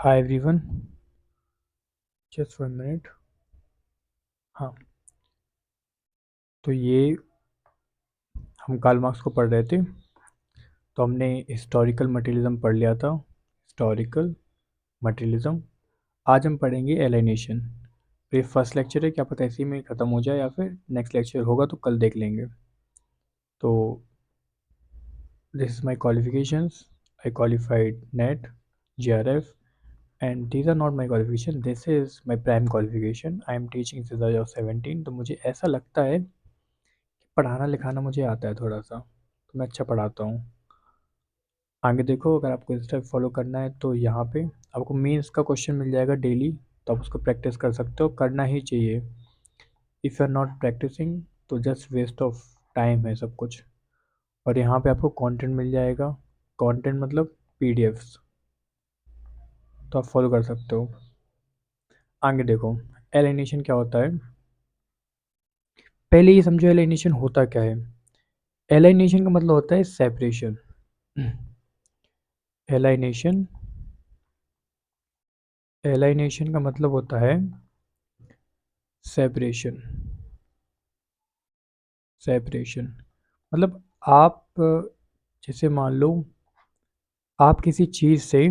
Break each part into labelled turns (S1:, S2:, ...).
S1: Hi everyone. Just 1 minute. हाँ, तो ये हम कार्ल मार्क्स को पढ़ रहे थे। तो हमने हिस्टोरिकल मटेरियलिज्म पढ़ लिया था। Historical materialism. आज हम पढ़ेंगे एलिनेशन। तो ये फर्स्ट लेक्चर है, क्या पता इसी में ख़त्म हो जाए या फिर नेक्स्ट लेक्चर होगा तो कल देख लेंगे। तो this is my qualifications. I qualified NET, JRF, and these are not my qualification, this is my prime qualification. I am teaching since the age of 17। तो मुझे ऐसा लगता है पढ़ाना लिखाना मुझे आता है थोड़ा सा, तो मैं अच्छा पढ़ाता हूँ। आगे देखो, अगर आपको स्टेप फॉलो करना है तो यहाँ पे आपको मेंस का क्वेश्चन मिल जाएगा डेली, तो आप उसको प्रैक्टिस कर सकते हो, करना ही चाहिए। If you are not practicing तो जस्ट वेस्ट ऑफ टाइम है सब कुछ। और यहाँ पे आपको कंटेंट मिल जाएगा। कंटेंट मतलब PDFs, तो आप फॉलो कर सकते हो। आगे देखो, एलिनेशन क्या होता है। पहले ये समझो एलिनेशन होता क्या है। एलिनेशन का मतलब होता है सेपरेशन। एलाइनेशन एलाइनेशन का मतलब होता है सेपरेशन। सेपरेशन मतलब आप जैसे मान लो आप किसी चीज़ से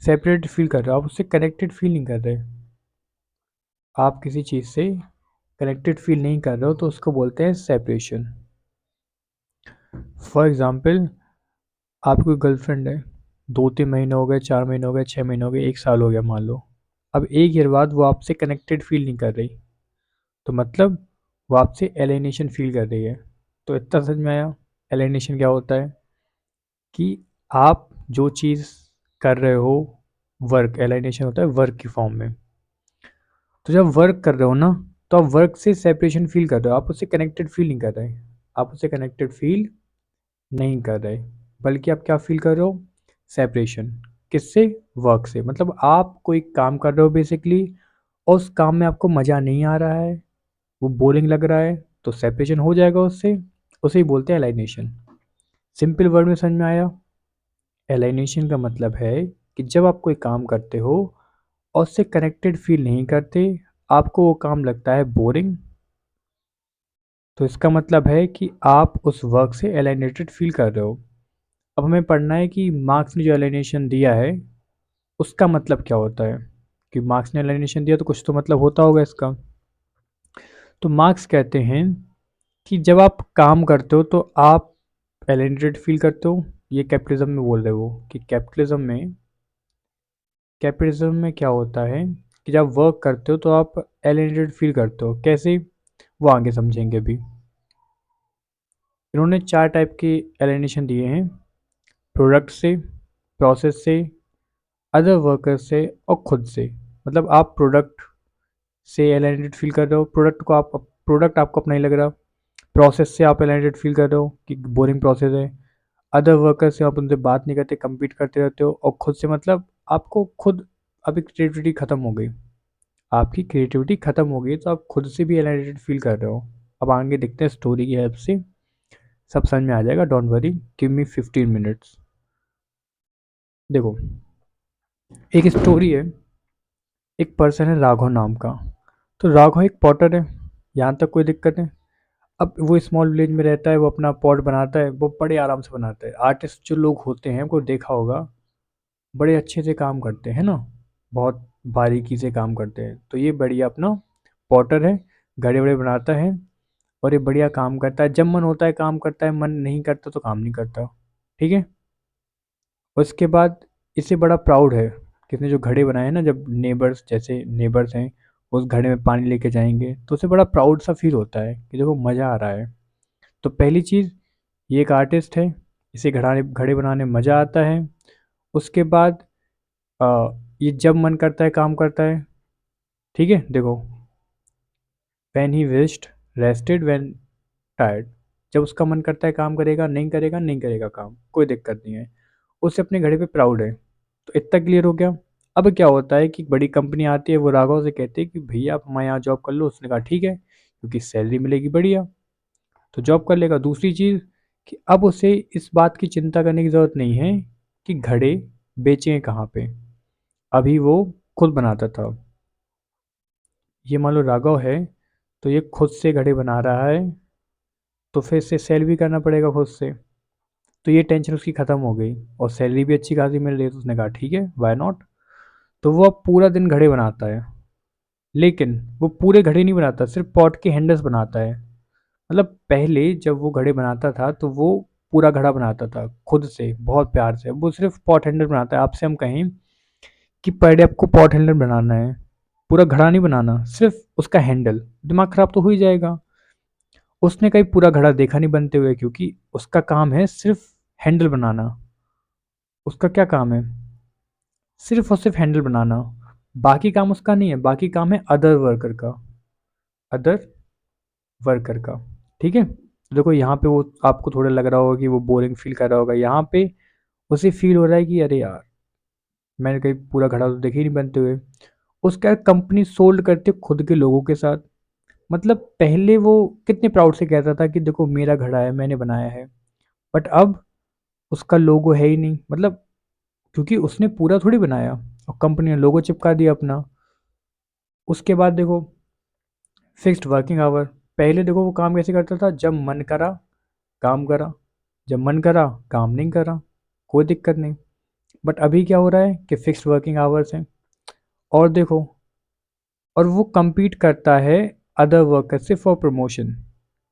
S1: सेपरेट फील कर रहे हो, आप उससे कनेक्टेड फील नहीं कर रहे। आप किसी चीज़ से कनेक्टेड फील नहीं कर रहे हो तो उसको बोलते हैं सेपरेशन। फॉर एग्ज़ाम्पल, आपकी कोई गर्लफ्रेंड है, 2-3 महीने हो गए, 4 महीने हो गए, 6 महीने हो गए, 1 साल हो गया मान लो। अब 1 ईयर बाद वो आपसे कनेक्टेड फील नहीं कर रही, तो मतलब वो आपसे एलिनेशन फील कर रही है। तो इतना समझ में आया एलिनेशन क्या होता है। कि आप जो चीज़ कर रहे हो, वर्क, एलिनेशन होता है वर्क की फॉर्म में। तो जब वर्क कर रहे हो ना, तो आप वर्क से सेपरेशन फील कर रहे हो, आप उससे कनेक्टेड फील नहीं कर रहे। आप उससे कनेक्टेड फील नहीं कर रहे, बल्कि आप क्या फील कर रहे हो, सेपरेशन। किससे, वर्क से। मतलब आप कोई काम कर रहे हो बेसिकली, और उस काम में आपको मज़ा नहीं आ रहा है, वो बोरिंग लग रहा है, तो सेपरेशन हो जाएगा उससे। उसे ही बोलते हैं एलाइनेशन। सिंपल वर्ड में समझ में आया। एलाइनेशन का मतलब है कि जब आप कोई काम करते हो और उससे कनेक्टेड फील नहीं करते, आपको वो काम लगता है बोरिंग, तो इसका मतलब है कि आप उस वर्क से एलाइनेटेड फील कर रहे हो। अब हमें पढ़ना है कि मार्क्स ने जो एलाइनेशन दिया है उसका मतलब क्या होता है। कि मार्क्स ने एलाइनेशन दिया तो कुछ तो मतलब होता होगा इसका। तो मार्क्स कहते हैं कि जब आप काम करते हो तो आप एलिनेटेड फील करते हो। ये कैपिटलिज्म में बोल रहे हो कि कैपिटलिज्म में क्या होता है कि जब वर्क करते हो तो आप एलिनेटेड फील करते हो। कैसे, वो आगे समझेंगे अभी। इन्होंने 4 टाइप के एलिनेशन दिए हैं। प्रोडक्ट से, प्रोसेस से, अदर वर्कर से और खुद से। मतलब आप प्रोडक्ट से एलिनेटेड फील कर रहे हो, प्रोडक्ट आपको अपना ही लग रहा। प्रोसेस से आप एलिनेटेड फील कर रहे हो कि बोरिंग प्रोसेस है। अदर वर्कर से आप उनसे बात नहीं करते, कम्पीट करते रहते हो। और खुद से मतलब आपको खुद, अभी क्रिएटिविटी ख़त्म हो गई, आपकी क्रिएटिविटी ख़त्म हो गई, तो आप खुद से भी एलिनेटेड फील कर रहे हो। अब आगे देखते हैं स्टोरी की हेल्प से, सब समझ में आ जाएगा। Don't worry, give me 15 minutes. देखो, एक स्टोरी है। एक पर्सन है राघव नाम का। तो राघव एक पॉटर है, यहाँ तक कोई दिक्कत है। अब वो स्मॉल विलेज में रहता है, वो अपना पॉट बनाता है, वो बड़े आराम से बनाता है। आर्टिस्ट जो लोग होते हैं, को देखा होगा, बड़े अच्छे से काम करते हैं ना, बहुत बारीकी से काम करते हैं। तो ये बढ़िया अपना पॉटर है, घड़े बड़े बनाता है, और ये बढ़िया काम करता है। जब मन होता है काम करता है, मन नहीं करता तो काम नहीं करता। ठीक है। उसके बाद इससे बड़ा प्राउड है कि इसने जो घड़े बनाए हैं ना, जब नेबर्स, जैसे नेबर्स हैं, उस घड़े में पानी लेके जाएंगे तो उसे बड़ा प्राउड सा फील होता है कि देखो मज़ा आ रहा है। तो पहली चीज़, ये एक आर्टिस्ट है, इसे घड़ाने घड़े बनाने में मज़ा आता है। उसके बाद ये जब मन करता है काम करता है। ठीक है, देखो, when he wished rested when tired. जब उसका मन करता है काम करेगा, नहीं करेगा नहीं करेगा काम, कोई दिक्कत नहीं है। उससे अपने घड़े पे प्राउड है। तो इतना क्लियर हो गया। अब क्या होता है कि बड़ी कंपनी आती है, वो राघव से कहते हैं कि भैया आप हमारे यहाँ जॉब कर लो। उसने कहा ठीक है, क्योंकि सैलरी मिलेगी बढ़िया, तो जॉब कर लेगा। दूसरी चीज़ कि अब उसे इस बात की चिंता करने की ज़रूरत नहीं है कि घड़े बेचें कहाँ पे। अभी वो खुद बनाता था। ये मान लो राघव है, तो ये खुद से घड़े बना रहा है, तो फिर इसे सेल भी करना पड़ेगा खुद से। तो ये टेंशन उसकी ख़त्म हो गई, और सैलरी भी अच्छी खासी मिल रही है, तो उसने कहा ठीक है, वाई नॉट। तो वो अब पूरा दिन घड़े बनाता है, लेकिन वो पूरे घड़े नहीं बनाता, सिर्फ पॉट के हैंडल्स बनाता है। मतलब पहले जब वो घड़े बनाता था तो वो पूरा घड़ा बनाता था खुद से, बहुत प्यार से। वो सिर्फ पॉट हैंडल बनाता है। आपसे हम कहें कि पर डे आपको पॉट हैंडल बनाना है, पूरा घड़ा नहीं बनाना, सिर्फ उसका हैंडल, दिमाग खराब तो हो ही जाएगा। उसने कहीं पूरा घड़ा देखा नहीं बनते हुए, क्योंकि उसका काम है सिर्फ हैंडल बनाना। उसका क्या काम है? सिर्फ और सिर्फ हैंडल बनाना। बाकी काम उसका नहीं है, बाकी काम है अदर वर्कर का, अदर वर्कर का। ठीक है, देखो यहाँ पे वो आपको थोड़ा लग रहा होगा कि वो बोरिंग फील कर रहा होगा, यहाँ पे उसे फील हो रहा है कि अरे यार, मैंने कहीं पूरा घड़ा तो देखे ही नहीं बनते हुए। उसका कंपनी सोल्ड करते खुद के लोगों के साथ। मतलब पहले वो कितने प्राउड से कहता था कि देखो मेरा घड़ा है, मैंने बनाया है, बट अब उसका लोगो है ही नहीं। मतलब क्योंकि उसने पूरा थोड़ी बनाया, और कंपनी ने लोगो चिपका दिया अपना। उसके बाद देखो, फिक्स्ड वर्किंग आवर। पहले देखो वो काम कैसे करता था, जब मन करा काम करा, जब मन करा काम नहीं करा, कोई दिक्कत नहीं। बट अभी क्या हो रहा है कि फिक्स्ड वर्किंग आवर्स हैं। और देखो, और वो compete करता है अदर वर्कर से फॉर प्रमोशन।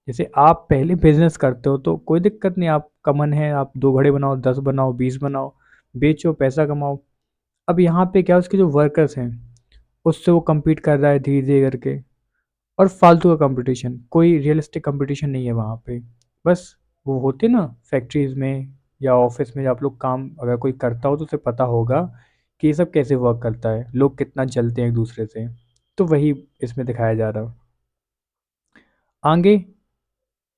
S1: जैसे आप पहले बिजनेस करते हो तो कोई दिक्कत नहीं, आपका मन है आप 2 घड़े बनाओ, 10 बनाओ, 20 बनाओ, बेचो, पैसा कमाओ। अब यहाँ पे क्या, उसके जो वर्कर्स हैं उससे वो compete कर रहा है धीरे धीरे करके। और फालतू का कंपटीशन, कोई रियलिस्टिक कंपटीशन नहीं है वहाँ पे। बस वो होते ना फैक्ट्रीज में या ऑफिस में, जब आप लोग काम अगर कोई करता हो तो उसे पता होगा कि ये सब कैसे वर्क करता है, लोग कितना जलते हैं एक दूसरे से। तो वही इसमें दिखाया जा रहा। आगे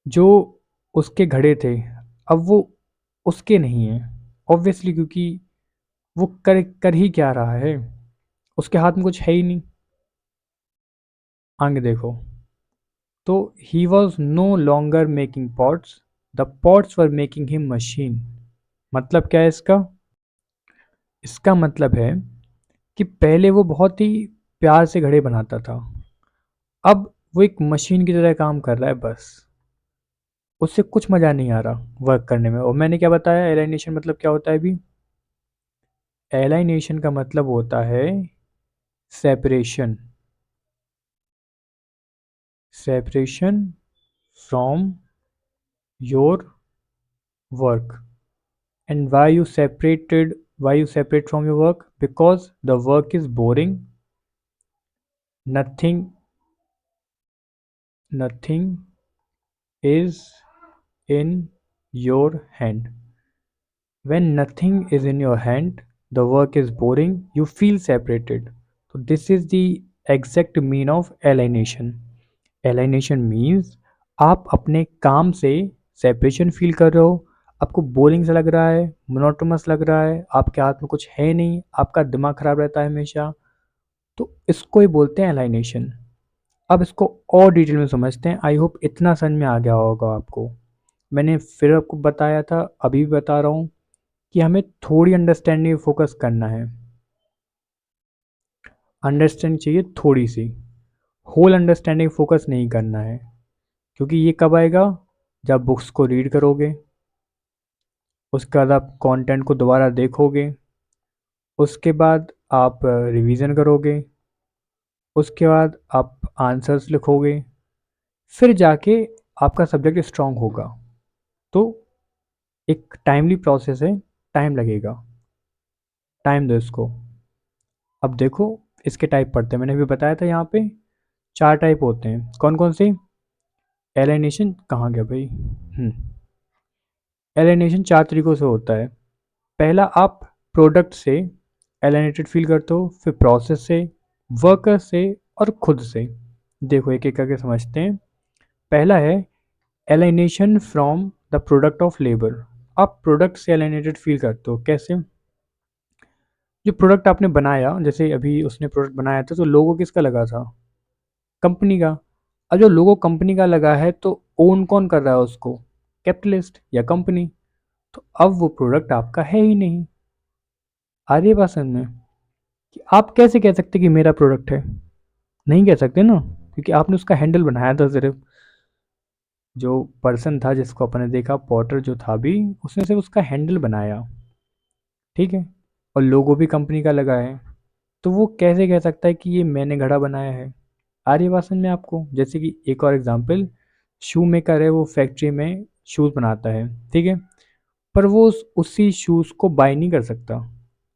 S1: जो उसके घड़े थे, अब वो उसके नहीं हैं, ऑब्वियसली, क्योंकि वो कर कर ही क्या रहा है, उसके हाथ में कुछ है ही नहीं। आगे देखो, तो he was no longer making pots, the pots were making him machine. मतलब क्या है इसका? इसका मतलब है कि पहले वो बहुत ही प्यार से घड़े बनाता था, अब वो एक मशीन की तरह काम कर रहा है बस। उससे कुछ मज़ा नहीं आ रहा वर्क करने में। और मैंने क्या बताया, एलाइनेशन मतलब क्या होता है अभी? एलाइनेशन का मतलब होता है separation, separation from your work. And why you separate from your work? Because the work is boring, nothing nothing is in your hand. When nothing is in your hand, the work is boring, you feel separated. So this is the exact mean of alienation. Alienation means आप अपने काम से separation feel कर रहे हो, आपको boring सा लग रहा है, मोनोटोनस लग रहा है, आपके हाथ में कुछ है नहीं, आपका दिमाग खराब रहता है हमेशा। तो इसको ही बोलते हैं अलाइनेशन। अब इसको और डिटेल में समझते हैं। आई होप इतना समझ में आ गया होगा आपको। मैंने फिर आपको बताया था, अभी भी बता रहा हूँ, कि हमें थोड़ी अंडरस्टैंडिंग फोकस करना है। अंडरस्टैंडिंग चाहिए थोड़ी सी, होल अंडरस्टैंडिंग फोकस नहीं करना है। क्योंकि ये कब आएगा, जब बुक्स को रीड करोगे, उसके बाद आप कंटेंट को दोबारा देखोगे, उसके बाद आप रिवीजन करोगे, उसके बाद आप आंसर्स लिखोगे, फिर जाके आपका सब्जेक्ट स्ट्रांग होगा। तो एक टाइमली प्रोसेस है, टाइम लगेगा, टाइम दो इसको। अब देखो, इसके टाइप पढ़ते हैं। मैंने अभी बताया था यहाँ पे 4 टाइप होते हैं। कौन कौन से? एलिनेशन कहाँ गया भाई? एलिनेशन 4 तरीक़ों से होता है। पहला, आप प्रोडक्ट से एलिनेटेड फ़ील करते हो, फिर प्रोसेस से, वर्कर से और खुद से। देखो एक-एक करके समझते हैं। पहला है alienation from the product of labour. आप प्रोडक्ट से एलिनेटेड फ़ील करते हो, कैसे? जो प्रोडक्ट आपने बनाया, जैसे अभी उसने प्रोडक्ट बनाया था तो लोगो किसका लगा था? कंपनी का। अब जो लोगो कंपनी का लगा है तो ओन कौन कर रहा है उसको? कैपिटलिस्ट या कंपनी। तो अब वो प्रोडक्ट आपका है ही नहीं। आ रही है बात समझ में? कि आप कैसे कह सकते कि मेरा प्रोडक्ट है? नहीं कह सकते ना, क्योंकि आपने उसका हैंडल बनाया था सिर्फ। जो पर्सन था जिसको अपने देखा, पॉटर जो था भी, उसने सिर्फ उसका हैंडल बनाया, ठीक है, और लोगो भी कंपनी का लगा है। तो वो कैसे कह सकता है कि ये मैंने घड़ा बनाया है? आ रही है बात समझ में आपको? जैसे कि एक और एग्जांपल, शू मेकर है, वो फैक्ट्री में शूज़ बनाता है, ठीक है, पर वो उसी शूज़ को बाय नहीं कर सकता।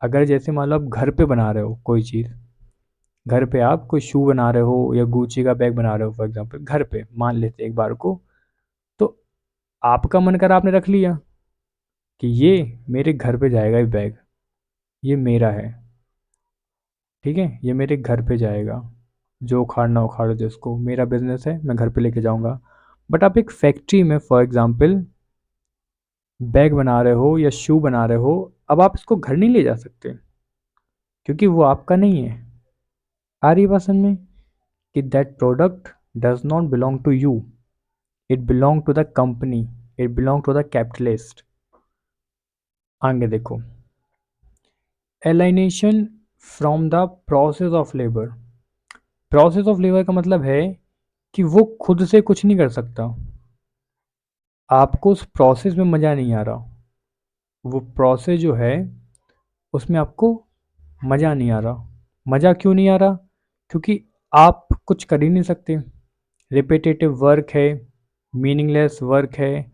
S1: अगर जैसे मान लो आप घर पे बना रहे हो कोई चीज़, घर पे आप कोई शू बना रहे हो या गुची का बैग बना रहे हो फॉर एग्जांपल, घर पे मान लेते हैं एक बार को, तो आपका मन करा, आपने रख लिया कि ये मेरे घर पे जाएगा, ये बैग, ये मेरा है, ठीक है, ये मेरे घर पे जाएगा, जो उखाड़ना उखाड़ो, जिसको, मेरा बिजनेस है, मैं घर पे लेके जाऊंगा। बट आप एक फैक्ट्री में फॉर एग्जांपल बैग बना रहे हो या शू बना रहे हो, अब आप इसको घर नहीं ले जा सकते, क्योंकि वो आपका नहीं है। आ रही बात समझ में? कि that product does not belong to you, it belong to the company, it belong to the capitalist. आगे देखो, alienation from the process of labour. Process of labour का मतलब है कि वो खुद से कुछ नहीं कर सकता, आपको उस प्रोसेस में मज़ा नहीं आ रहा, वो प्रोसेस जो है उसमें आपको मज़ा नहीं आ रहा। मज़ा क्यों नहीं आ रहा? क्योंकि आप कुछ कर ही नहीं सकते, रिपीटेटिव वर्क है, मीनिंगलेस वर्क है,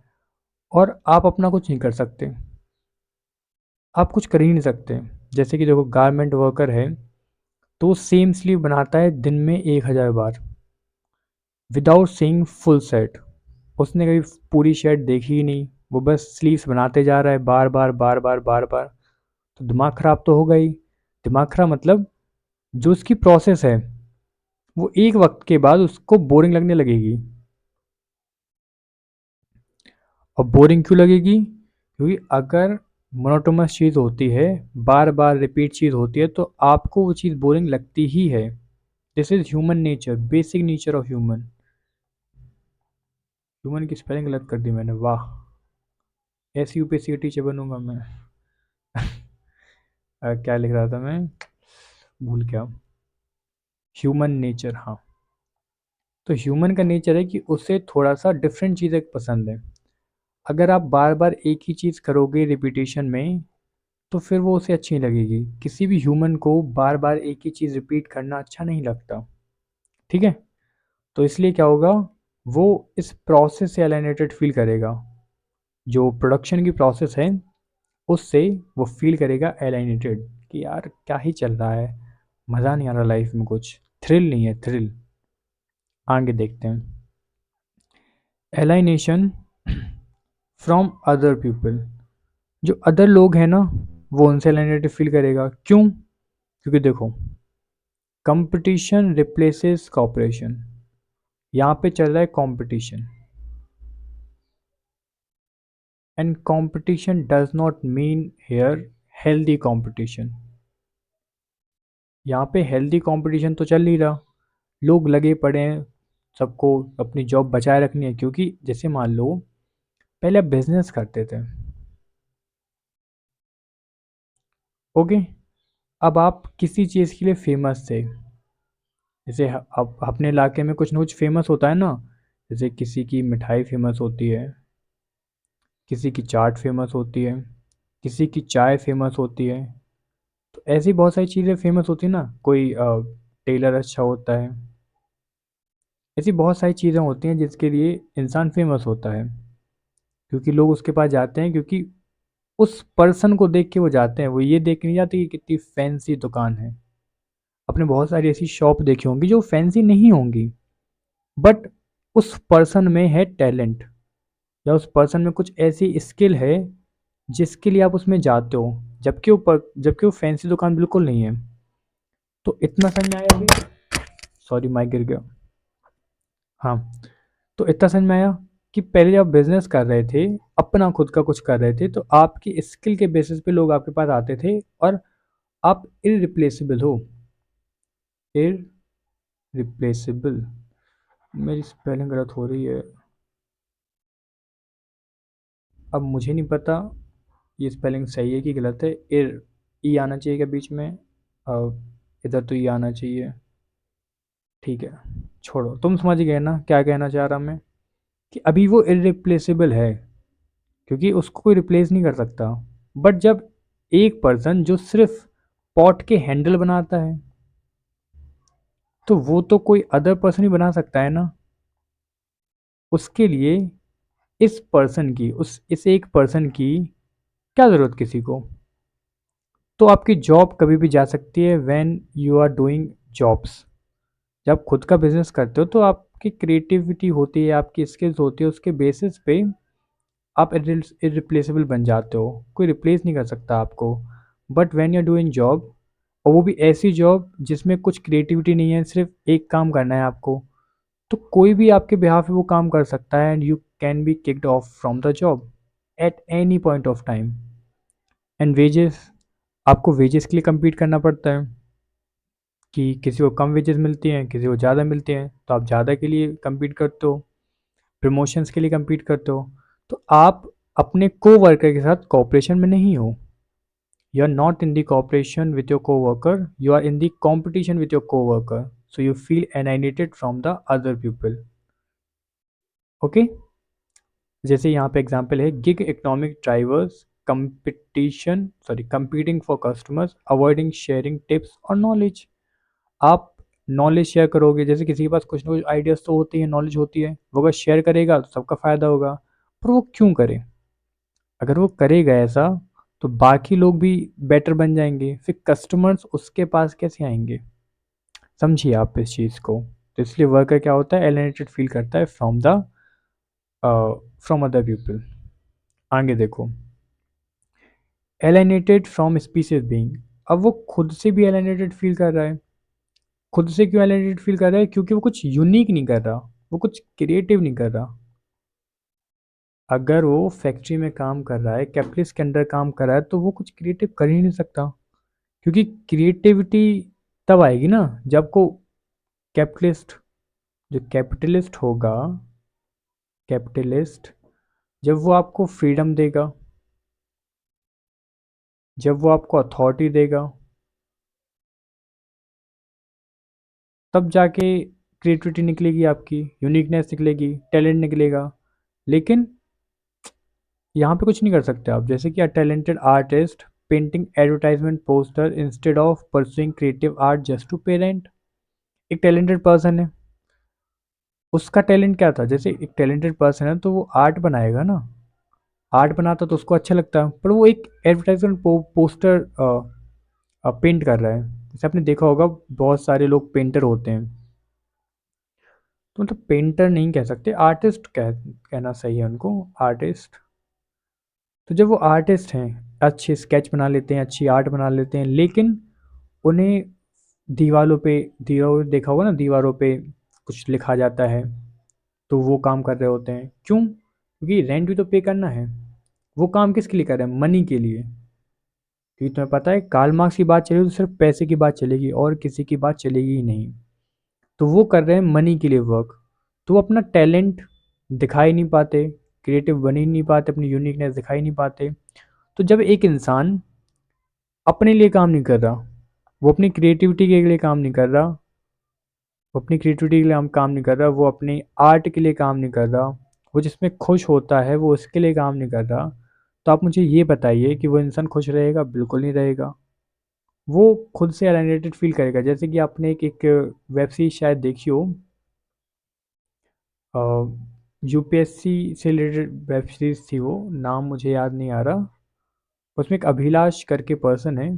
S1: और आप अपना कुछ नहीं कर सकते, आप कुछ कर ही नहीं सकते। जैसे कि देखो, गारमेंट वर्कर है, तो वो सेम स्लीव बनाता है दिन में 1000 बार, विदाउट सीइंग फुल सेट। उसने कभी पूरी शर्ट देखी ही नहीं, वो बस स्लीव्स बनाते जा रहा है बार बार बार बार बार बार। तो दिमाग ख़राब तो होगा ही। दिमाग ख़राब मतलब जो उसकी प्रोसेस है वो एक वक्त के बाद उसको बोरिंग लगने लगेगी। और बोरिंग क्यों लगेगी? क्योंकि अगर मोनोटोनस चीज़ होती है, बार बार रिपीट चीज़ होती है, तो आपको वो चीज़ बोरिंग लगती ही है। This is human nature, basic nature of human. Human की स्पेलिंग गलत कर दी मैंने, वाह। ऐसी यूपीएससी का टीचर बनूंगा मैं। क्या लिख रहा था मैं, भूल गया। ह्यूमन नेचर, हाँ। तो ह्यूमन का नेचर है कि उसे थोड़ा सा डिफरेंट चीज़ें पसंद है। अगर आप बार बार एक ही चीज़ करोगे रिपीटेशन में, तो फिर वो उसे अच्छी नहीं लगेगी। किसी भी ह्यूमन को बार बार एक ही चीज़ रिपीट करना अच्छा नहीं लगता, ठीक है। तो इसलिए क्या होगा, वो इस प्रोसेस से एलिनेटेड फील करेगा। जो प्रोडक्शन की प्रोसेस है उससे वो फील करेगा एलिनेटेड, कि यार क्या ही चल रहा है, मज़ा नहीं आ रहा लाइफ में, कुछ थ्रिल नहीं है, थ्रिल। आगे देखते हैं, एलाइनेशन फ्रॉम अदर पीपल। जो अदर लोग हैं ना, वो उनसे एलाइनेटेड फील करेगा। क्यों? क्योंकि देखो, कंपटीशन रिप्लेसेस कॉपरेशन। यहाँ पे चल रहा है competition, and competition does not mean here healthy competition. यहाँ पे हेल्दी कंपटीशन तो चल नहीं रहा, लोग लगे पड़े हैं, सबको अपनी जॉब बचाए रखनी है। क्योंकि जैसे मान लो, पहले आप बिजनेस करते थे, ओके, अब आप किसी चीज़ के लिए फेमस थे। जैसे अब अपने इलाके में कुछ ना कुछ फेमस होता है ना, जैसे किसी की मिठाई फेमस होती है, किसी की चाट फेमस होती है, किसी की चाय फेमस होती है। तो ऐसी बहुत सारी चीज़ें फेमस होती है ना, कोई टेलर अच्छा होता है। ऐसी बहुत सारी चीज़ें होती हैं जिसके लिए इंसान फेमस होता है, क्योंकि लोग उसके पास जाते हैं, क्योंकि उस पर्सन को देख के वो जाते हैं। वो ये देख के नहीं जाते कि कितनी फैंसी दुकान है। आपने बहुत सारी ऐसी शॉप देखी होंगी जो फैंसी नहीं होंगी, बट उस पर्सन में है टैलेंट, या उस पर्सन में कुछ ऐसी स्किल है जिसके लिए आप उसमें जाते हो, जबकि वो फैंसी दुकान बिल्कुल नहीं है। तो इतना समझ में आया अभी? सॉरी, माइक गिर गया। हाँ, तो इतना समझ में आया कि पहले जब बिजनेस कर रहे थे, अपना खुद का कुछ कर रहे थे, तो आपकी स्किल के बेसिस पे लोग आपके पास आते थे, और आप इररिप्लेसेबल हो। इररिप्लेसेबल, मेरी स्पेलिंग गलत हो रही है। अब मुझे नहीं पता ये स्पेलिंग सही है कि गलत है। इर, ई आना चाहिए क्या बीच में? इधर तो ये आना चाहिए। ठीक है, छोड़ो, तुम समझ गए ना क्या कहना चाह रहा मैं, कि अभी वो इरिप्लेसेबल है क्योंकि उसको कोई रिप्लेस नहीं कर सकता। बट जब एक पर्सन जो सिर्फ पॉट के हैंडल बनाता है, तो वो तो कोई अदर पर्सन ही बना सकता है ना। उसके लिए इस पर्सन की, उस इस एक पर्सन की क्या ज़रूरत किसी को। तो आपकी जॉब कभी भी जा सकती है when you are doing jobs. जब खुद का बिजनेस करते हो तो आपकी क्रिएटिविटी होती है, आपकी स्किल्स होती है, उसके बेसिस पे आप इरिप्लेसेबल बन जाते हो, कोई रिप्लेस नहीं कर सकता आपको। But when you are doing job, और वो भी ऐसी जॉब जिसमें कुछ क्रिएटिविटी नहीं है, सिर्फ एक काम करना है आपको, तो कोई भी आपके बिहाफ पे वो काम कर सकता है and you can be kicked of from the job at any point of time. And wages, आपको वेजेस के लिए compete करना पड़ता है कि किसी को कम वेजेस मिलती हैं, किसी को ज़्यादा मिलती हैं, तो आप ज़्यादा के लिए compete करते हो, प्रमोशंस के लिए compete करते हो। तो आप अपने को वर्कर के साथ कॉपरेशन में नहीं हो। You are not in the cooperation with your coworker, you are in the competition with your coworker. So you feel alienated from the other people. Okay? जैसे यहाँ पे एग्जांपल है, gig economic drivers competition sorry competing for customers avoiding sharing tips और knowledge. आप knowledge share करोगे, जैसे किसी के पास कुछ ना कुछ आइडियाज तो होती है, नॉलेज होती है, वो अगर शेयर करेगा तो सबका फ़ायदा होगा। पर वो क्यों करे? अगर वो करेगा ऐसा, तो बाकी लोग भी बेटर बन जाएंगे, फिर कस्टमर्स उसके पास कैसे आएंगे? समझिए आप इस चीज़ को। तो इसलिए वर्कर क्या होता है, एलिनेटेड फील करता है फ्रॉम अदर पीपल। आगे देखो, एलिनेटेड फ्रॉम स्पीसीज बीइंग। अब वो खुद से भी एलिनेटेड फील कर रहा है। खुद से क्यों एलिनेटेड फील कर रहा है? क्योंकि वो कुछ यूनिक नहीं कर रहा, वो कुछ क्रिएटिव नहीं कर रहा। अगर वो फैक्ट्री में काम कर रहा है, कैपिटलिस्ट के अंडर काम कर रहा है, तो वो कुछ क्रिएटिव कर ही नहीं सकता। क्योंकि क्रिएटिविटी तब आएगी ना जब को कैपिटलिस्ट, जो कैपिटलिस्ट होगा, कैपिटलिस्ट जब वो आपको फ्रीडम देगा, जब वो आपको अथॉरिटी देगा, तब जाके क्रिएटिविटी निकलेगी, आपकी यूनिकनेस निकलेगी, टैलेंट निकलेगा। लेकिन यहाँ पे कुछ नहीं कर सकते आप। जैसे कि a talented artist painting advertisement poster instead of pursuing creative art just to pay rent. एक टैलेंटेड पर्सन है, उसका टैलेंट क्या था? जैसे एक टैलेंटेड पर्सन है तो वो आर्ट बनाएगा ना, आर्ट बनाता तो उसको अच्छा लगता, पर वो एक एडवर्टाइजमेंट पोस्टर पेंट कर रहा है। जैसे आपने देखा होगा, बहुत सारे लोग पेंटर होते हैं, तो मतलब पेंटर नहीं कह सकते, आर्टिस्ट कहना सही है उनको, आर्टिस्ट। तो जब वो आर्टिस्ट हैं, अच्छे स्केच बना लेते हैं, अच्छी आर्ट बना लेते हैं, लेकिन उन्हें दीवारों देखा होगा ना, दीवारों पे कुछ लिखा जाता है, तो वो काम कर रहे होते हैं। क्यों? क्योंकि रेंट भी तो पे करना है। वो काम किसके लिए कर रहे हैं? मनी के लिए। क्योंकि तुम्हें पता है, कार्ल मार्क्स की बात चलेगी तो सिर्फ पैसे की बात चलेगी और किसी की बात चलेगी ही नहीं। तो वो कर रहे हैं मनी के लिए वर्क, तो वो अपना टैलेंट दिखा ही नहीं पाते, क्रिएटिव बन ही नहीं पाते, अपनी यूनिकनेस दिखा ही नहीं पाते। तो जब एक इंसान अपने लिए काम नहीं कर रहा, वो अपनी क्रिएटिविटी के लिए काम नहीं कर रहा, वो अपनी क्रिएटिविटी के लिए काम नहीं कर रहा, वो अपनी आर्ट के लिए काम नहीं कर रहा, वो जिसमें खुश होता है वो उसके लिए काम नहीं कर रहा, तो आप मुझे ये बताइए कि वो इंसान खुश रहेगा? बिल्कुल नहीं रहेगा। वो खुद से एलिनेटेड फील करेगा। जैसे कि आपने एक वेब सीरीज शायद देखी हो, यूपीएससी से रिलेटेड वेब सीरीज थी, वो नाम मुझे याद नहीं आ रहा। उसमें एक अभिलाष करके पर्सन है,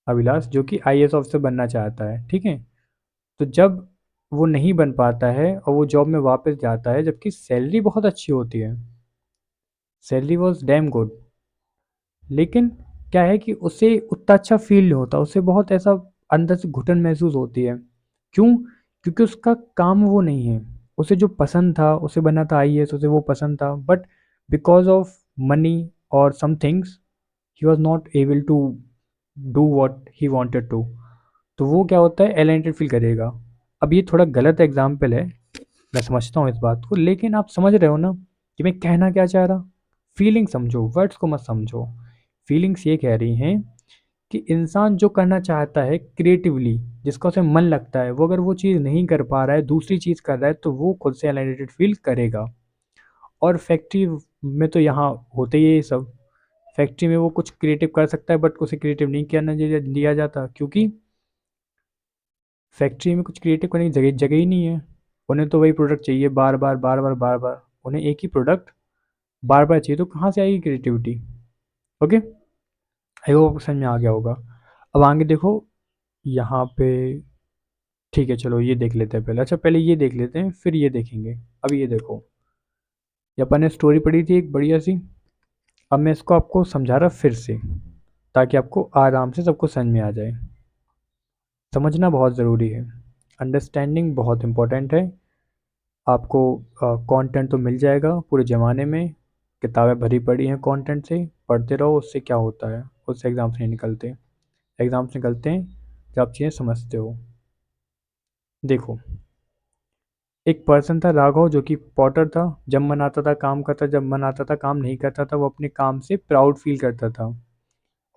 S1: अभिलाष, जो कि आईएएस ऑफिसर बनना चाहता है, ठीक है। तो जब वो नहीं बन पाता है और वो जॉब में वापस जाता है, जबकि सैलरी बहुत अच्छी होती है, सैलरी वॉज डैम गुड, लेकिन क्या है कि उसे उतना अच्छा फील नहीं होता, उसे बहुत ऐसा अंदर से घुटन महसूस होती है। क्यों? क्योंकि उसका काम वो नहीं है, उसे जो पसंद था, उसे बनना था आईएएस, उसे वो पसंद था, बट बिकॉज ऑफ मनी और some things he was not able to do what he wanted to. तो वो क्या होता है, एलिएनेटेड फील करेगा। अब ये थोड़ा गलत एग्जाम्पल है, मैं समझता हूँ इस बात को, लेकिन आप समझ रहे हो ना कि मैं कहना क्या चाह रहा। फीलिंग समझो, वर्ड्स को मत समझो। फीलिंग्स ये कह रही हैं कि इंसान जो करना चाहता है क्रिएटिवली, जिसका उसे मन लगता है, वो अगर वो चीज़ नहीं कर पा रहा है, दूसरी चीज़ कर रहा है, तो वो खुद से एलिनेटेड फील करेगा। और फैक्ट्री में तो यहाँ होते ही है ये सब। फैक्ट्री में वो कुछ क्रिएटिव कर सकता है, बट उसे क्रिएटिव नहीं करना दिया जाता, क्योंकि फैक्ट्री में कुछ क्रिएटिव करने की जगह जगह ही नहीं है। उन्हें तो वही प्रोडक्ट चाहिए बार बार बार बार बार बार, उन्हें एक ही प्रोडक्ट बार बार चाहिए, तो कहाँ से आएगी क्रिएटिविटी। ओके, आई होप समझ में आ गया होगा। अब आगे देखो यहाँ पे, ठीक है चलो ये देख लेते हैं पहले। अच्छा पहले ये देख लेते हैं फिर ये देखेंगे। अब ये देखो, ये अपन ने स्टोरी पढ़ी थी एक बढ़िया सी। अब मैं इसको आपको समझा रहा फिर से, ताकि आपको आराम से सबको समझ में आ जाए। समझना बहुत ज़रूरी है, अंडरस्टैंडिंग बहुत इम्पोर्टेंट है। आपको कंटेंट तो मिल जाएगा पूरे ज़माने में, किताबें भरी पड़ी हैं कंटेंट से, पढ़ते रहो। उससे क्या होता है, उससे एग्ज़ाम्स नहीं निकलते। एग्ज़ाम्स निकलते हैं जब आप चीज़ें समझते हो। देखो, एक पर्सन था राघव, जो कि पॉटर था। जब मन आता था काम करता, जब मन आता था काम नहीं करता था। वो अपने काम से प्राउड फील करता था।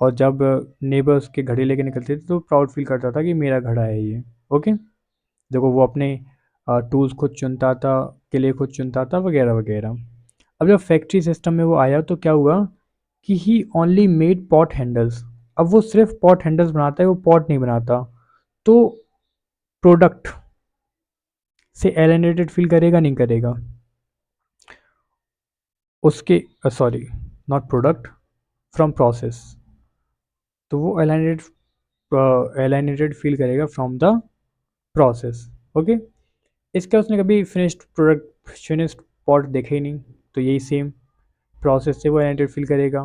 S1: और जब नेबर उसके घड़े लेके निकलते थे तो प्राउड फील करता था कि मेरा घड़ा है ये। ओके, देखो वो अपने टूल्स खुद चुनता था, किले खुद चुनता था, वगैरह वगैरह। अब जब फैक्ट्री सिस्टम में वो आया तो क्या हुआ कि ही ओनली मेड पॉट हैंडल्स। अब वो सिर्फ पॉट हैंडल्स बनाता है, वो पॉट नहीं बनाता। तो प्रोडक्ट से एलिनेटेड फील करेगा नहीं करेगा उसके, sorry, not product, from process. तो वो एलिनेटेड फील करेगा फ्रॉम द प्रोसेस। ओके, इसका उसने कभी फिनिश्ड प्रोडक्ट, फिनिश्ड पॉट देखा ही नहीं। तो यही सेम प्रोसेस से वो एलिनेटेड फील करेगा।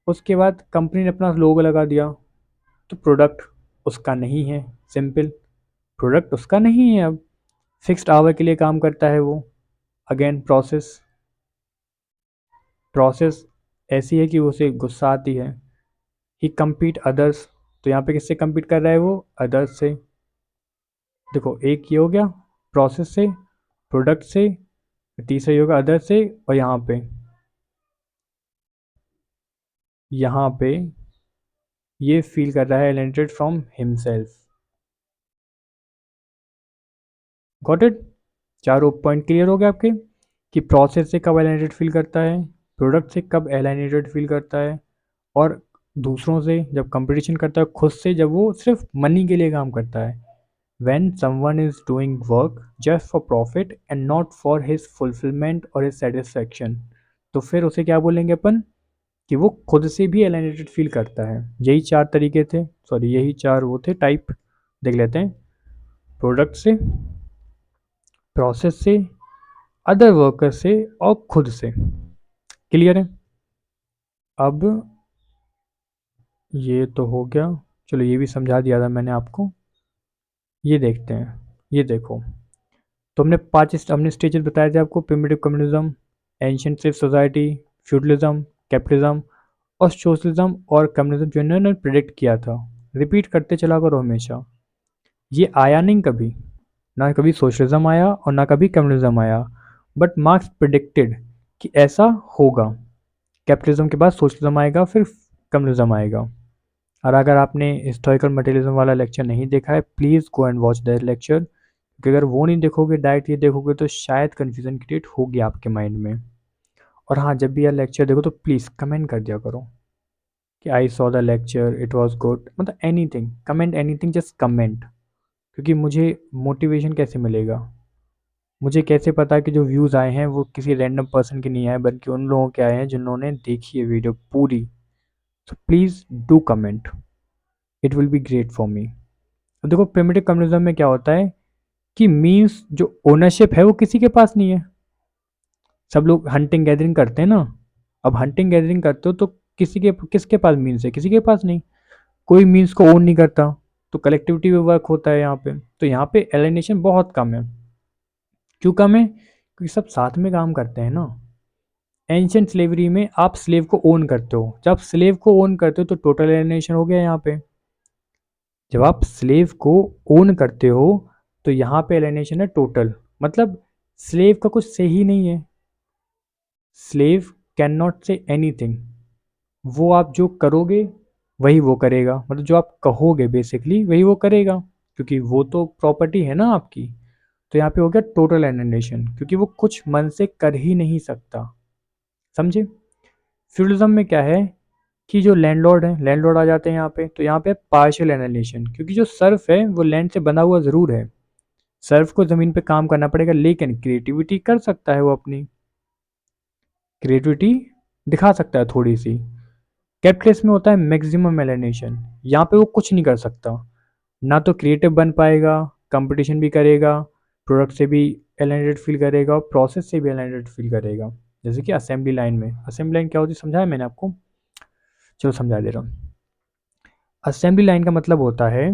S1: उसके बाद कंपनी ने अपना लोगो लगा दिया, तो प्रोडक्ट उसका नहीं है। सिंपल, प्रोडक्ट उसका नहीं है। अब फिक्स्ड आवर के लिए काम करता है वो। अगेन प्रोसेस, प्रोसेस ऐसी है कि उसे गुस्सा आती है। ही कम्पीट अदर्स, तो यहाँ पे किससे कम्पीट कर रहा है वो, अदर्स से। देखो एक ये हो गया प्रोसेस से, प्रोडक्ट से, तीसरा ये होगा अदर से। और यहाँ पे ये फील कर रहा है alienated from himself. Got it? चारों पॉइंट क्लियर हो गए आपके, कि प्रोसेस से कब एलिनेटेड फील करता है, प्रोडक्ट से कब एलिनेटेड फील करता है, और दूसरों से जब कंपटीशन करता है, खुद से जब वो सिर्फ मनी के लिए काम करता है। when someone is doing work just for profit and not for his fulfillment or his satisfaction, तो फिर उसे क्या बोलेंगे अपन, कि वो खुद से भी एलिनेटेड फील करता है। यही चार तरीके थे, सॉरी यही चार वो थे टाइप। देख लेते हैं, प्रोडक्ट से, प्रोसेस से, अदर वर्कर से, और खुद से। क्लियर है? अब ये तो हो गया, चलो ये भी समझा दिया था मैंने आपको। ये देखते हैं, ये देखो, तो हमने स्टेजेस बताए थे आपको, primitive communism, ancient civil society, feudalism, capitalism, और सोशलिज्म और कम्युनिज्म, जो इन्होंने प्रिडिक्ट किया था। रिपीट करते चला करो हमेशा। ये आया नहीं कभी, ना कभी सोशलिज्म आया और ना कभी कम्युनिज्म आया, बट मार्क्स प्रिडिक्टेड कि ऐसा होगा। कैपिटलिज्म के बाद सोशलिज्म आएगा, फिर कम्युनिज्म आएगा। और अगर आपने हिस्टोरिकल मटेरियलिज्म वाला लेक्चर नहीं देखा है, please go and watch that lecture, क्योंकि अगर वो नहीं देखोगे, डायरेक्ट ये देखोगे, तो शायद कन्फ्यूज़न क्रिएट होगी आपके माइंड में। और हाँ, जब भी यार लेक्चर देखो तो प्लीज़ कमेंट कर दिया करो कि I saw the lecture, it was good, मतलब anything, comment anything, just comment. क्योंकि मुझे मोटिवेशन कैसे मिलेगा, मुझे कैसे पता कि जो व्यूज़ आए हैं वो किसी रैंडम पर्सन के नहीं आए, बल्कि उन लोगों के आए हैं जिन्होंने देखी है वीडियो पूरी। So please do comment, it will be great for me. अब देखो प्रिमिटिव कम्युनिज्म में क्या होता है कि मीन्स जो ओनरशिप है वो किसी के पास नहीं है। सब लोग हंटिंग गैदरिंग करते हैं ना। अब हंटिंग गैदरिंग करते हो तो किसके पास मीन्स है, किसी के पास नहीं। कोई मीन्स को ओन नहीं करता, तो कलेक्टिविटी में वर्क होता है यहाँ पे। तो यहाँ पे एलिनेशन बहुत कम है। क्यों कम है? क्योंकि सब साथ में काम करते हैं ना। एंशियंट स्लेवरी में आप स्लेव को ओन करते हो, जब स्लेव को ओन करते हो तो टोटल एलिनेशन हो गया यहाँ पे। जब आप स्लेव को ओन करते हो तो यहाँ पे एलिनेशन है टोटल, मतलब स्लेव का कुछ सही नहीं है। Slave can not say anything, वो आप जो करोगे वही वो करेगा, मतलब जो आप कहोगे बेसिकली वही वो करेगा, क्योंकि वो तो प्रॉपर्टी है ना आपकी। तो यहाँ पे हो गया टोटल एलिनेशन, क्योंकि वो कुछ मन से कर ही नहीं सकता। समझे? फ्यूडलिज्म में क्या है कि जो लैंडलॉर्ड है, लैंडलॉर्ड आ जाते हैं यहाँ पे, तो यहाँ पे पार्शियल एलिनेशन, क्योंकि जो सर्फ है वो लैंड से बंधा हुआ ज़रूर है, सर्फ को ज़मीन पे काम करना पड़ेगा, लेकिन क्रिएटिविटी कर सकता है, वो अपनी क्रिएटिविटी दिखा सकता है थोड़ी सी। कैपिटलिस्ट में होता है मैक्सिमम एलिनेशन, यहाँ पे वो कुछ नहीं कर सकता, ना तो क्रिएटिव बन पाएगा, कंपटीशन भी करेगा, प्रोडक्ट से भी एलिनेटेड फील करेगा और प्रोसेस से भी एलिनेटेड फील करेगा। जैसे कि असेंबली लाइन में, असेंबली लाइन क्या होती है समझाया मैंने आपको, चलो समझा दे रहा हूँ। असेंबली लाइन का मतलब होता है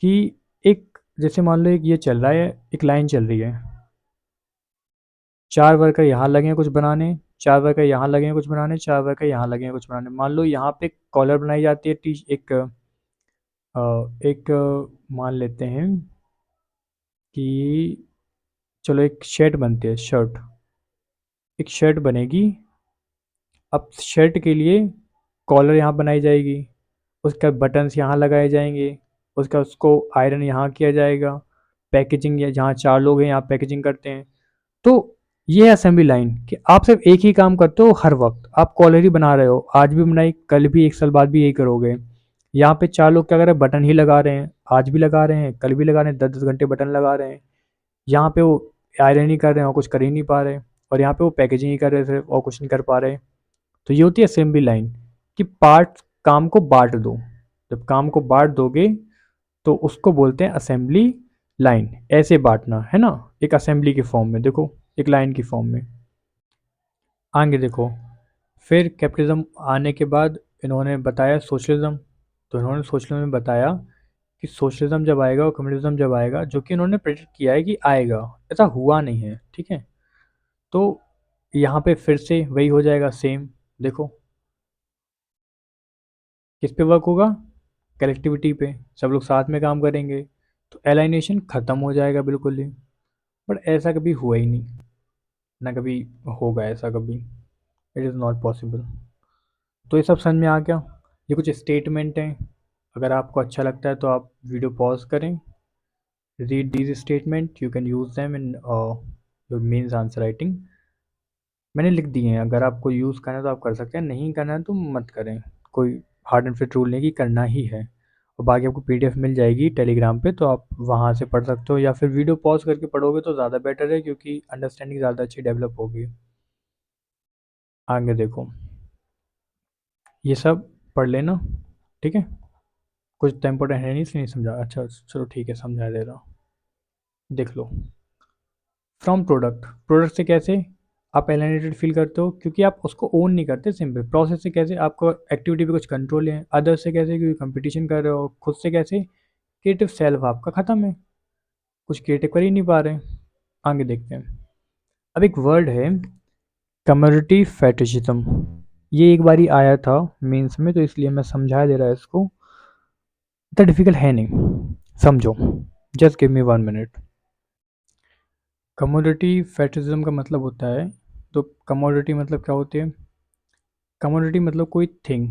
S1: कि एक, जैसे मान लो एक ये चल रहा है, एक लाइन चल रही है, चार वर्कर यहाँ लगे हैं कुछ बनाने, चार वर्कर यहाँ लगे हैं कुछ बनाने, चार वर्कर यहाँ लगे हैं कुछ बनाने। मान लो यहाँ पे कॉलर बनाई जाती है, एक मान लेते हैं कि चलो एक शर्ट बनती है, शर्ट, एक शर्ट बनेगी। अब शर्ट के लिए कॉलर यहाँ बनाई जाएगी, उसका बटन्स यहाँ लगाए जाएंगे, उसका उसको आयरन यहाँ किया जाएगा, पैकेजिंग, या जहाँ चार लोग हैं यहाँ पैकेजिंग करते हैं। तो ये है असेंबली लाइन, कि आप सिर्फ एक ही काम करते हो हर वक्त, आप कॉलर ही बना रहे हो, आज भी बनाई, कल भी, एक साल बाद भी यही करोगे। यहाँ पे चार लोग क्या कर रहे हैं, बटन ही लगा रहे हैं, आज भी लगा रहे हैं, कल भी लगा रहे हैं, 10-10 घंटे बटन लगा रहे हैं। यहाँ पे वो आयरन ही कर रहे हैं और कुछ कर ही नहीं पा रहे, और यहाँ पे वो पैकेजिंग ही कर रहे थे और कुछ नहीं कर पा रहे। तो ये होती है असेंबली लाइन, कि पार्ट, काम को बांट दो, जब काम को बांट दोगे तो उसको बोलते हैं असेंबली लाइन। ऐसे बांटना है ना, एक असेंबली के फॉर्म में, देखो एक लाइन की फॉर्म में। आगे देखो, फिर कैपिटलिज्म आने के बाद इन्होंने बताया सोशलिज्म। तो इन्होंने सोशलिज्म में बताया कि सोशलिज्म जब आएगा और कम्युनिज्म जब आएगा, जो कि इन्होंने प्रेडिक्ट किया है कि आएगा, ऐसा हुआ नहीं है, ठीक है। तो यहाँ पे फिर से वही हो जाएगा सेम। देखो किस पे वर्क होगा, कलेक्टिविटी पे, सब लोग साथ में काम करेंगे, तो एलाइनेशन ख़त्म हो जाएगा बिल्कुल ही। बट ऐसा कभी हुआ ही नहीं, ना कभी होगा ऐसा कभी, इट इज़ नॉट पॉसिबल। तो ये सब समझ में आ गया, ये कुछ स्टेटमेंट हैं। अगर आपको अच्छा लगता है तो आप वीडियो पॉज करें, read these statement, you can use them in your mains answer writing. मैंने लिख दिए हैं, अगर आपको यूज़ करना है तो आप कर सकते हैं, नहीं करना है तो मत करें। कोई हार्ड एंड फिट रूल नहीं कि करना ही है। और बाकी आपको पीडीएफ मिल जाएगी टेलीग्राम पे, तो आप वहाँ से पढ़ सकते हो, या फिर वीडियो पॉज करके पढ़ोगे तो ज़्यादा बेटर है, क्योंकि अंडरस्टैंडिंग ज़्यादा अच्छी डेवलप होगी। आगे देखो, ये सब पढ़ लेना, ठीक है। कुछ तो इम्पोर्टेंट है नहीं इसलिए नहीं समझा, अच्छा चलो ठीक है, समझा दे रहा हूँ। देख लो, फ्रॉम प्रोडक्ट, प्रोडक्ट से कैसे आप एलिनेटेड फील करते हो, क्योंकि आप उसको ओन नहीं करते। सिंपल प्रोसेस से कैसे आपको एक्टिविटी पे कुछ कंट्रोल है, अदर से कैसे क्योंकि कंपटीशन कर रहे हो, खुद से कैसे क्रिएटिव सेल्फ आपका ख़त्म है, कुछ क्रिएटिव कर ही नहीं पा रहे। आगे देखते हैं, अब एक वर्ड है कम्युनिटी फेटिशिज्म, ये एक बारी आया था मेंस में, तो इसलिए मैं समझा दे रहा है इसको, इतना डिफिकल्ट है नहीं, समझो, just give me 1 minute. Commodity fetishism का मतलब होता है, तो कमोडिटी मतलब क्या होती है, कमोडिटी मतलब कोई थिंग,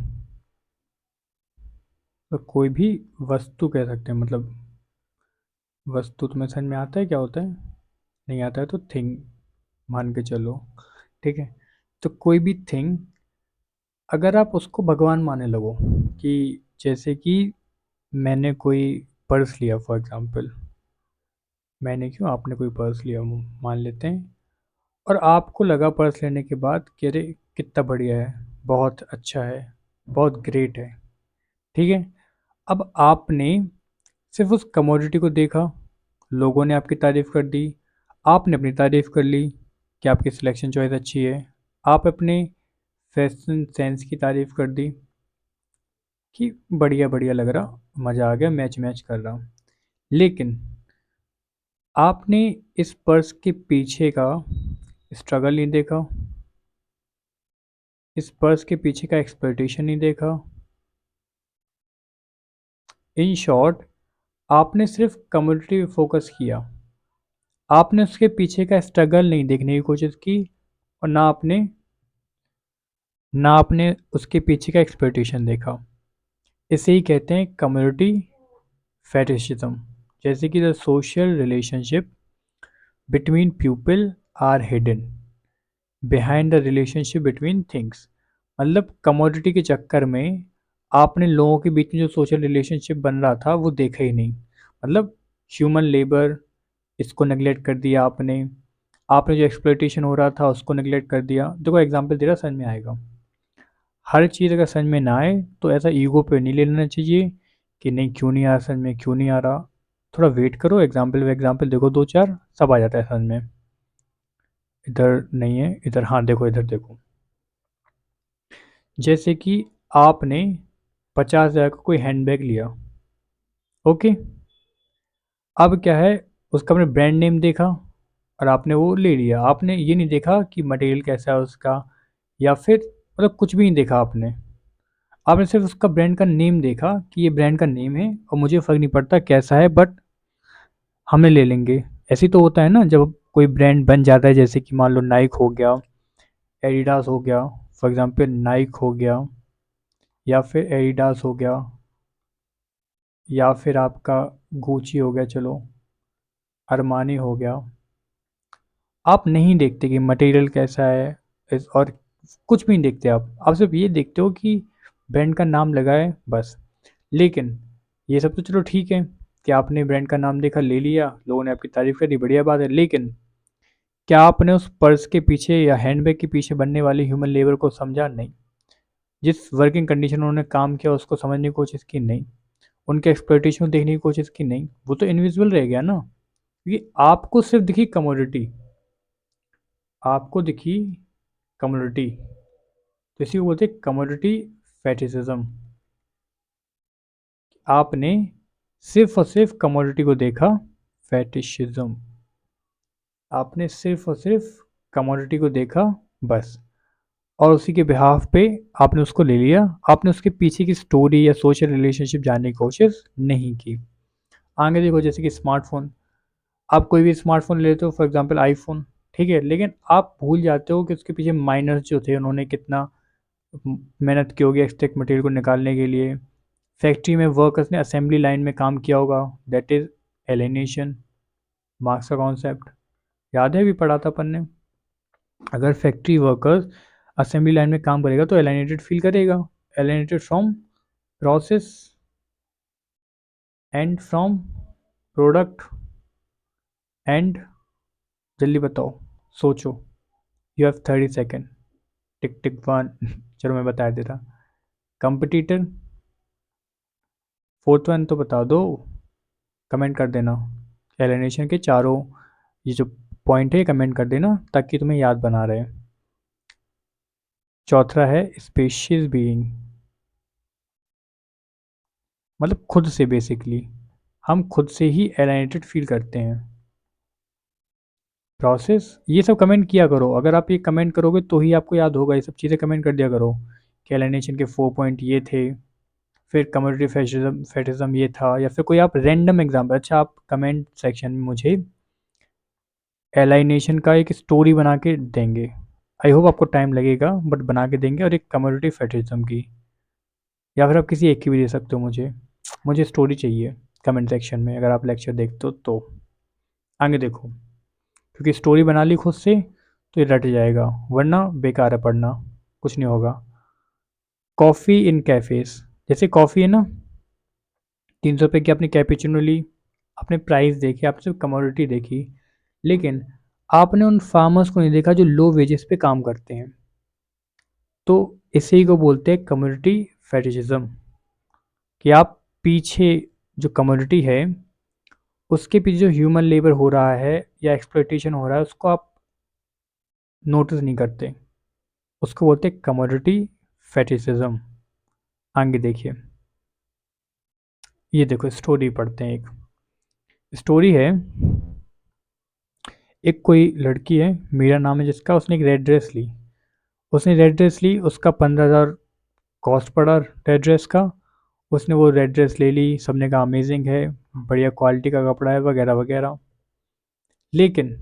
S1: तो कोई भी वस्तु कह सकते हैं, मतलब वस्तु तुम्हें समझ में आता है क्या होता है, नहीं आता है तो थिंग मान के चलो, ठीक है। तो कोई भी थिंग, अगर आप उसको भगवान मानने लगो, कि जैसे कि मैंने कोई पर्स लिया फॉर एग्जांपल, मैंने क्यों, आपने कोई पर्स लिया मान लेते हैं, और आपको लगा पर्स लेने के बाद कि अरे कितना बढ़िया है, बहुत अच्छा है, बहुत ग्रेट है, ठीक है। अब आपने सिर्फ उस कमोडिटी को देखा, लोगों ने आपकी तारीफ़ कर दी, आपने अपनी तारीफ़ कर ली कि आपकी सिलेक्शन चॉइस अच्छी है, आप अपने फैशन सेंस की तारीफ़ कर दी कि बढ़िया बढ़िया लग रहा, मज़ा आ गया, मैच मैच कर रहा। लेकिन आपने इस पर्स के पीछे का स्ट्रगल नहीं देखा, इस पर्स के पीछे का एक्सपेक्टेशन नहीं देखा। इन शॉर्ट, आपने सिर्फ कम्युनिटी पे फोकस किया, आपने उसके पीछे का स्ट्रगल नहीं देखने की कोशिश की, और ना आपने उसके पीछे का एक्सपेक्टेशन देखा। इसे ही कहते हैं कम्युनिटी फेटिशिज्म। जैसे कि the social relationship between people are hidden behind the relationship between things. मतलब कमोडिटी के चक्कर में आपने लोगों के बीच में जो सोशल रिलेशनशिप बन रहा था वो देखा ही नहीं। मतलब ह्यूमन लेबर, इसको नेगलेक्ट कर दिया आपने। आपने जो एक्सप्लॉइटेशन हो रहा था उसको नेगलेक्ट कर दिया। देखो एग्जांपल दे रहा, समझ में आएगा। हर चीज़ अगर समझ में ना आए तो ऐसा ईगो पे नहीं ले लेना चाहिए कि नहीं क्यों नहीं आ रहा समझ में, क्यों नहीं आ रहा। थोड़ा वेट करो, एग्जाम्पल एग्जाम्पल देखो दो चार, सब आ जाता है समझ में। इधर नहीं है, इधर, हाँ देखो इधर देखो। जैसे कि आपने 50,000 का कोई हैंडबैग लिया, ओके। अब क्या है, उसका आपने ब्रांड नेम देखा और आपने वो ले लिया। आपने ये नहीं देखा कि मटेरियल कैसा है उसका, या फिर मतलब कुछ भी नहीं देखा आपने। आपने सिर्फ उसका ब्रांड का नेम देखा कि ये ब्रांड का नेम है और मुझे फ़र्क नहीं पड़ता कैसा है, बट हमें ले लेंगे। ऐसे ही तो होता है ना जब कोई ब्रांड बन जाता है, जैसे कि मान लो नाइक हो गया, एडिडास हो गया। फॉर एग्जांपल नाइक हो गया, या फिर एडिडास हो गया, या फिर आपका गुची हो गया, चलो अरमानी हो गया। आप नहीं देखते कि मटेरियल कैसा है और कुछ भी नहीं देखते। आप सिर्फ ये देखते हो कि ब्रांड का नाम लगा है बस। लेकिन ये सब तो चलो ठीक है कि आपने ब्रांड का नाम देखा, ले लिया, लोगों ने आपकी तारीफ करी, बढ़िया बात है। लेकिन क्या आपने उस पर्स के पीछे या हैंडबैग के पीछे बनने वाली ह्यूमन लेबर को समझा? नहीं। जिस वर्किंग कंडीशन में उन्होंने काम किया उसको समझने की कोशिश की? नहीं। उनके एक्सप्लॉइटेशन को देखने की कोशिश की? नहीं। वो तो इनविजिबल रह गया ना, क्योंकि आपको सिर्फ दिखी कमोडिटी, आपको दिखी कमोडिटी। तो इसी को बोलते हैं कमोडिटी फेटिसिज्म। आपने सिर्फ और सिर्फ कमोडिटी को देखा, फेटिशिज्म। आपने सिर्फ और सिर्फ कमोडिटी को देखा बस, और उसी के बिहाफ पे आपने उसको ले लिया। आपने उसके पीछे की स्टोरी या सोशल रिलेशनशिप जानने की कोशिश नहीं की। आगे देखो, जैसे कि स्मार्टफोन। आप कोई भी स्मार्टफोन लेते हो, फॉर एग्जांपल आईफोन, ठीक है, लेकिन आप भूल जाते हो कि उसके पीछे माइनर्स जो थे उन्होंने कितना मेहनत की होगी एक्सट्रैक्ट मटेरियल को निकालने के लिए। फैक्ट्री में वर्कर्स ने असेंबली लाइन में काम किया होगा, दैट इज़ एलिनेशन। मार्क्स का कॉन्सेप्ट याद है, भी पढ़ा था अपन ने। अगर फैक्ट्री वर्कर्स असेंबली लाइन में काम करेगा तो एलिनेटेड फील करेगा। Alienated from process and from product and, जल्दी बताओ, सोचो। You have 30 second. Tick tick one. चलो मैं बता देता। कंपटीटर, फोर्थ वन तो बता दो, कमेंट कर देना। एलिनेशन के चारों ये जो पॉइंट है कमेंट कर देना ताकि तुम्हें याद बना रहे। चौथा है स्पेशियस बीइंग, मतलब खुद से, बेसिकली हम खुद से ही एलिनेटेड फील करते हैं। प्रोसेस, ये सब कमेंट किया करो। अगर आप ये कमेंट करोगे तो ही आपको याद होगा। ये सब चीज़ें कमेंट कर दिया करो कि एलिनेशन के 4 पॉइंट ये थे, फिर कम्युनिटी फेटिज्म फेटिज्म ये था, या फिर कोई आप रैंडम एग्जाम्पल। अच्छा, आप कमेंट सेक्शन में मुझे एलाइनेशन का एक स्टोरी बना के देंगे। आई होप आपको टाइम लगेगा, बट बना के देंगे। और एक कम्युनिटी फेटिज्म की, या फिर आप किसी एक की भी दे सकते हो। मुझे मुझे स्टोरी चाहिए कमेंट सेक्शन में, अगर आप लेक्चर देखते हो तो। आगे देखो, क्योंकि स्टोरी बना ली खुद से तो ये रट जाएगा, वरना बेकार है पढ़ना, कुछ नहीं होगा। कॉफ़ी इन कैफ़ेज़, जैसे कॉफ़ी है ना, 300 रुपये की आपने कैपेचिनो ली, आपने प्राइस देखी, आपने सिर्फ कमोडिटी देखी, लेकिन आपने उन फार्मर्स को नहीं देखा जो लो वेजेस पे काम करते हैं। तो इसे ही को बोलते हैं कम्युनिटी फेटिशिज्म, कि आप पीछे जो कम्युनिटी है उसके पीछे जो ह्यूमन लेबर हो रहा है या एक्सप्लॉइटेशन हो रहा है उसको आप नोटिस नहीं करते। उसको बोलते हैं कम्युनिटी फेटिशिज्म। आगे देखिए, ये देखो स्टोरी पढ़ते हैं। एक स्टोरी है, एक कोई लड़की है, मीरा नाम है जिसका, उसने एक रेड ड्रेस ली। उसने रेड ड्रेस ली, उसका 15,000 कॉस्ट पड़ा रेड ड्रेस का। उसने वो रेड ड्रेस ले ली, सबने कहा अमेजिंग है, बढ़िया क्वालिटी का कपड़ा है, वगैरह वगैरह। लेकिन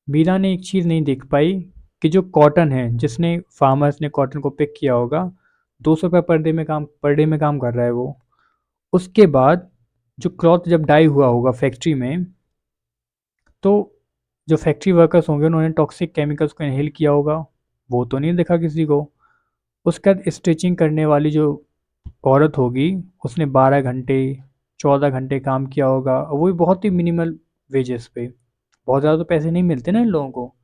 S1: मीरा ने एक चीज़ नहीं देख पाई कि जो कॉटन है, जिसने फार्मर्स ने कॉटन को पिक किया होगा, ₹200 पर डे में काम कर रहा है वो। उसके बाद जो क्लॉथ जब डाई हुआ होगा फैक्ट्री में, तो जो फैक्ट्री वर्कर्स होंगे उन्होंने टॉक्सिक केमिकल्स को इनहेल किया होगा, वो तो नहीं दिखा किसी को। उसके बाद स्टिचिंग करने वाली जो औरत होगी, उसने 12 घंटे 14 घंटे काम किया होगा, और वो भी बहुत ही मिनिमल वेजेस पे। बहुत ज़्यादा तो पैसे नहीं मिलते ना इन लोगों को।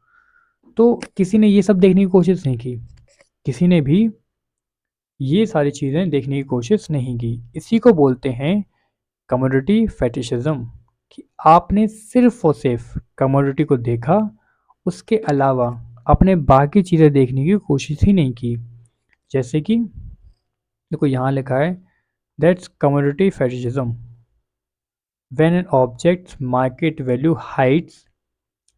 S1: तो किसी ने ये सब देखने की कोशिश नहीं की, किसी ने भी ये सारी चीज़ें देखने की कोशिश नहीं की। इसी को बोलते हैं कमोडिटी फेटिशिज्म, कि आपने सिर्फ और सिर्फ कमोडिटी को देखा, उसके अलावा आपने बाकी चीज़ें देखने की कोशिश ही नहीं की। जैसे कि देखो यहाँ लिखा है, that's commodity fetishism when an objects market value hides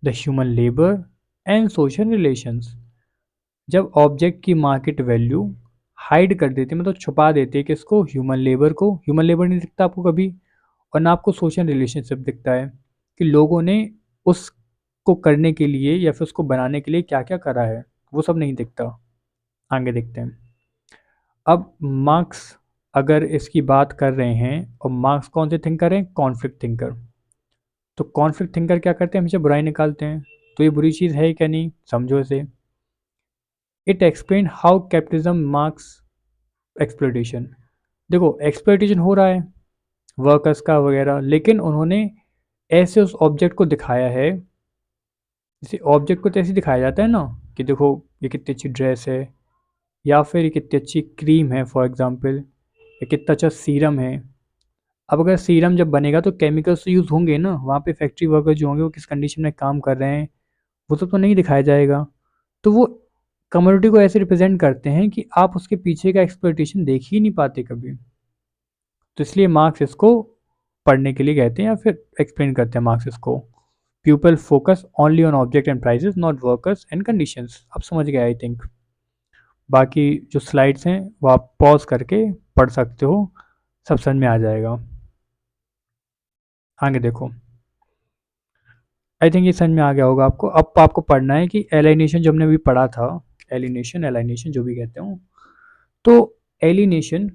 S1: the human labour and social relations. जब ऑब्जेक्ट की मार्केट वैल्यू हाइड कर देती है, मतलब छुपा देती है किसको, ह्यूमन लेबर को। ह्यूमन लेबर नहीं दिखता आपको कभी, और ना आपको सोशल रिलेशनशिप दिखता है कि लोगों ने उसको करने के लिए या फिर उसको बनाने के लिए क्या क्या करा है, वो सब नहीं दिखता। आगे देखते हैं। अब मार्क्स अगर इसकी बात कर रहे हैं, और मार्क्स कौन से थिंकर हैं, कॉन्फ्लिक्ट थिंकर। तो कॉन्फ्लिक्ट थिंकर क्या करते हैं, हमेशा बुराई निकालते हैं। तो ये बुरी चीज़ है क्या, नहीं, समझो इसे। It explain how capitalism marks exploitation. देखो एक्सप्लोइटेशन हो रहा है वर्कर्स का वगैरह, लेकिन उन्होंने ऐसे उस ऑब्जेक्ट को दिखाया है, जैसे ऑब्जेक्ट को तो ऐसे दिखाया जाता है ना, कि देखो ये कितनी अच्छी ड्रेस है, या फिर ये कितनी अच्छी क्रीम है फॉर एग्जांपल, ये कितना अच्छा सीरम है। अब अगर सीरम जब बनेगा तो केमिकल्स तो यूज़ होंगे ना, वहाँ पे फैक्ट्री वर्कर जो होंगे वो किस कंडीशन में काम कर रहे हैं, वो सब तो नहीं दिखाया जाएगा। तो वो कम्युनिटी को ऐसे रिप्रेजेंट करते हैं कि आप उसके पीछे का एक्सप्लोइटेशन देख ही नहीं पाते कभी। तो इसलिए मार्क्स इसको पढ़ने के लिए कहते हैं, या फिर एक्सप्लेन करते हैं मार्क्स इसको। People focus only on object and prices, not workers and conditions. आप समझ गए आई थिंक। बाकी जो स्लाइड्स हैं वो आप पॉज करके पढ़ सकते हो, सब समझ में आ जाएगा। आगे देखो, आई थिंक ये समझ में आ गया होगा आपको। अब आपको पढ़ना है कि एलिनेशन जो हमने अभी पढ़ा था, एलिनेशन जो भी कहते हो, तो एलिनेशन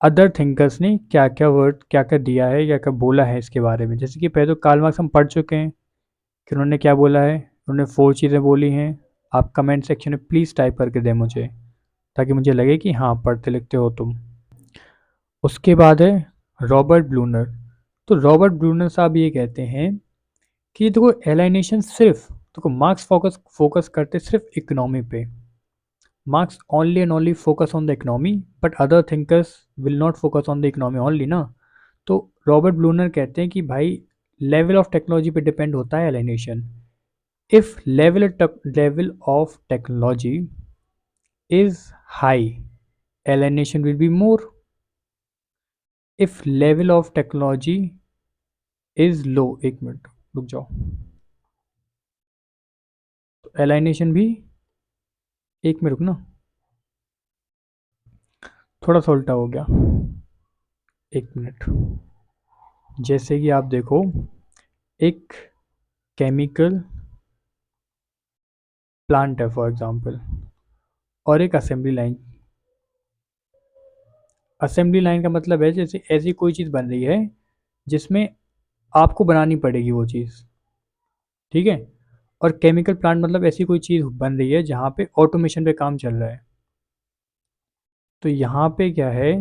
S1: अदर थिंकर्स ने क्या क्या वर्ड क्या क्या दिया है, क्या क्या बोला है इसके बारे में। जैसे कि पहले तो कार्ल मार्क्स हम पढ़ चुके हैं कि उन्होंने क्या बोला है। उन्होंने 4 चीज़ें बोली हैं। आप कमेंट सेक्शन में प्लीज़ टाइप करके दें मुझे, ताकि मुझे लगे कि हाँ पढ़ते लिखते हो तुम। उसके बाद है रॉबर्ट ब्लूनर। तो रॉबर्ट ब्लूनर साहब ये कहते हैं कि देखो एलाइनेशन सिर्फ, देखो मार्क्स फोकस करते सिर्फ इकोनॉमी पे। Marx only and only focus on the economy, but other thinkers will not focus on the economy only ना। तो रॉबर्ट ब्लूनर कहते हैं कि भाई लेवल ऑफ टेक्नोलॉजी पे डिपेंड होता है alienation. If level of technology is high, alienation will be more. If level of technology is low, एक मिनट रुक जाओ, तो alienation भी, एक मिनट रुकना, थोड़ा सा उल्टा हो गया, एक मिनट। जैसे कि आप देखो, एक केमिकल प्लांट है फॉर एग्जांपल, और एक असेंबली लाइन। असेंबली लाइन का मतलब है जैसे ऐसी कोई चीज़ बन रही है जिसमें आपको बनानी पड़ेगी वो चीज़, ठीक है। और केमिकल प्लांट मतलब ऐसी कोई चीज़ बन रही है जहाँ पे ऑटोमेशन पे काम चल रहा है। तो यहाँ पे क्या है,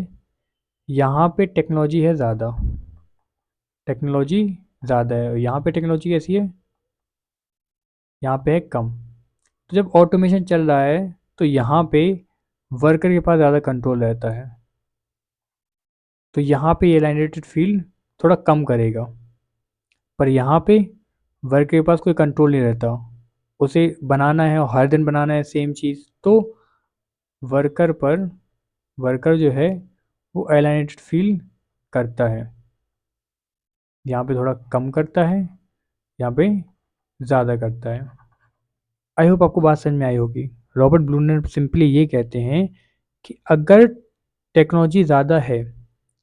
S1: यहाँ पे टेक्नोलॉजी है ज़्यादा, टेक्नोलॉजी ज़्यादा है। और यहाँ पे टेक्नोलॉजी कैसी है, यहाँ पे है कम। तो जब ऑटोमेशन चल रहा है तो यहाँ पे वर्कर के पास ज़्यादा कंट्रोल रहता है, तो यहाँ पे ये एलाइनेटेड फील्ड थोड़ा कम करेगा। पर यहाँ पे वर्कर के पास कोई कंट्रोल नहीं रहता, उसे बनाना है और हर दिन बनाना है सेम चीज़, तो वर्कर पर वर्कर जो है वो एलाइनेटेड फील करता है। यहाँ पे थोड़ा कम करता है, यहाँ पे ज़्यादा करता है। आई होप आपको बात समझ में आई होगी। रॉबर्ट ब्लूनर सिंपली ये कहते हैं कि अगर टेक्नोलॉजी ज़्यादा है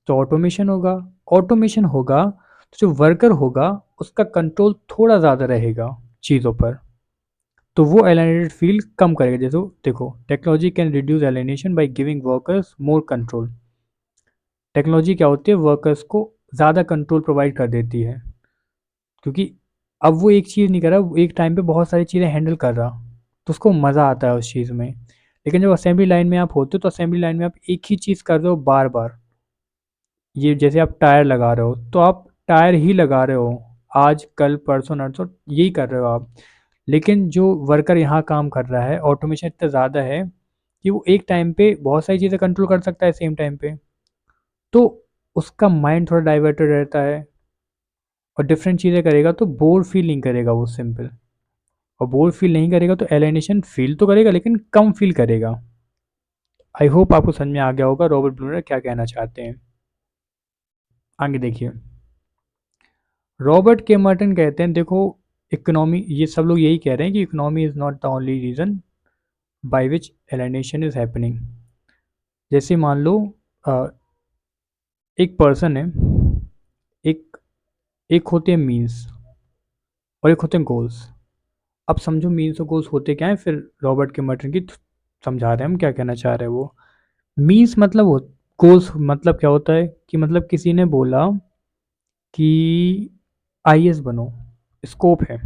S1: तो ऑटोमेशन होगा, ऑटोमेशन होगा तो जो वर्कर होगा उसका कंट्रोल थोड़ा ज़्यादा रहेगा चीज़ों पर। तो वो एलिनेटेड फील कम करेगा। जैसे देखो, technology can reduce alienation by giving workers more control. Technology क्या होती है, वर्कर्स को ज़्यादा कंट्रोल प्रोवाइड कर देती है, क्योंकि अब वो एक चीज़ नहीं कर रहा, वो एक टाइम पे बहुत सारी चीज़ें हैंडल कर रहा, तो उसको मज़ा आता है उस चीज़ में। लेकिन जब असेंबली लाइन में आप होते हो, तो असेंबली लाइन में आप एक ही चीज़ कर रहे हो बार बार। ये जैसे आप टायर लगा रहे हो, तो आप टायर ही लगा रहे हो, आज कल परसों नरसों यही कर रहे हो आप। लेकिन जो वर्कर यहाँ काम कर रहा है, ऑटोमेशन इतना ज़्यादा है कि वो एक टाइम पे बहुत सारी चीज़ें कंट्रोल कर सकता है सेम टाइम पे। तो उसका माइंड थोड़ा डाइवर्टेड रहता है और डिफरेंट चीज़ें करेगा, तो बोर फील नहीं करेगा वो, सिंपल। और बोर फील नहीं करेगा तो एलिनेशन फील तो करेगा, लेकिन कम फील करेगा। आई होप आपको समझ में आ गया होगा रॉबर्ट ब्लूमर क्या कहना चाहते हैं। आगे देखिए, रॉबर्ट के मार्टिन कहते हैं, देखो, इकोनॉमी, ये सब लोग यही कह रहे हैं कि economy is not the only reason by which alienation is happening. जैसे मान लो, अ, एक पर्सन है, एक एक होते हैं मीन्स और एक होते हैं गोल्स। अब समझो मीन्स और गोल्स होते क्या हैं, फिर रॉबर्ट के मर्टन की समझा रहे हैं हम क्या कहना चाह रहे हैं वो। मीन्स मतलब हो, गोल्स मतलब क्या होता है कि मतलब किसी ने बोला कि आईएएस बनो, स्कोप है।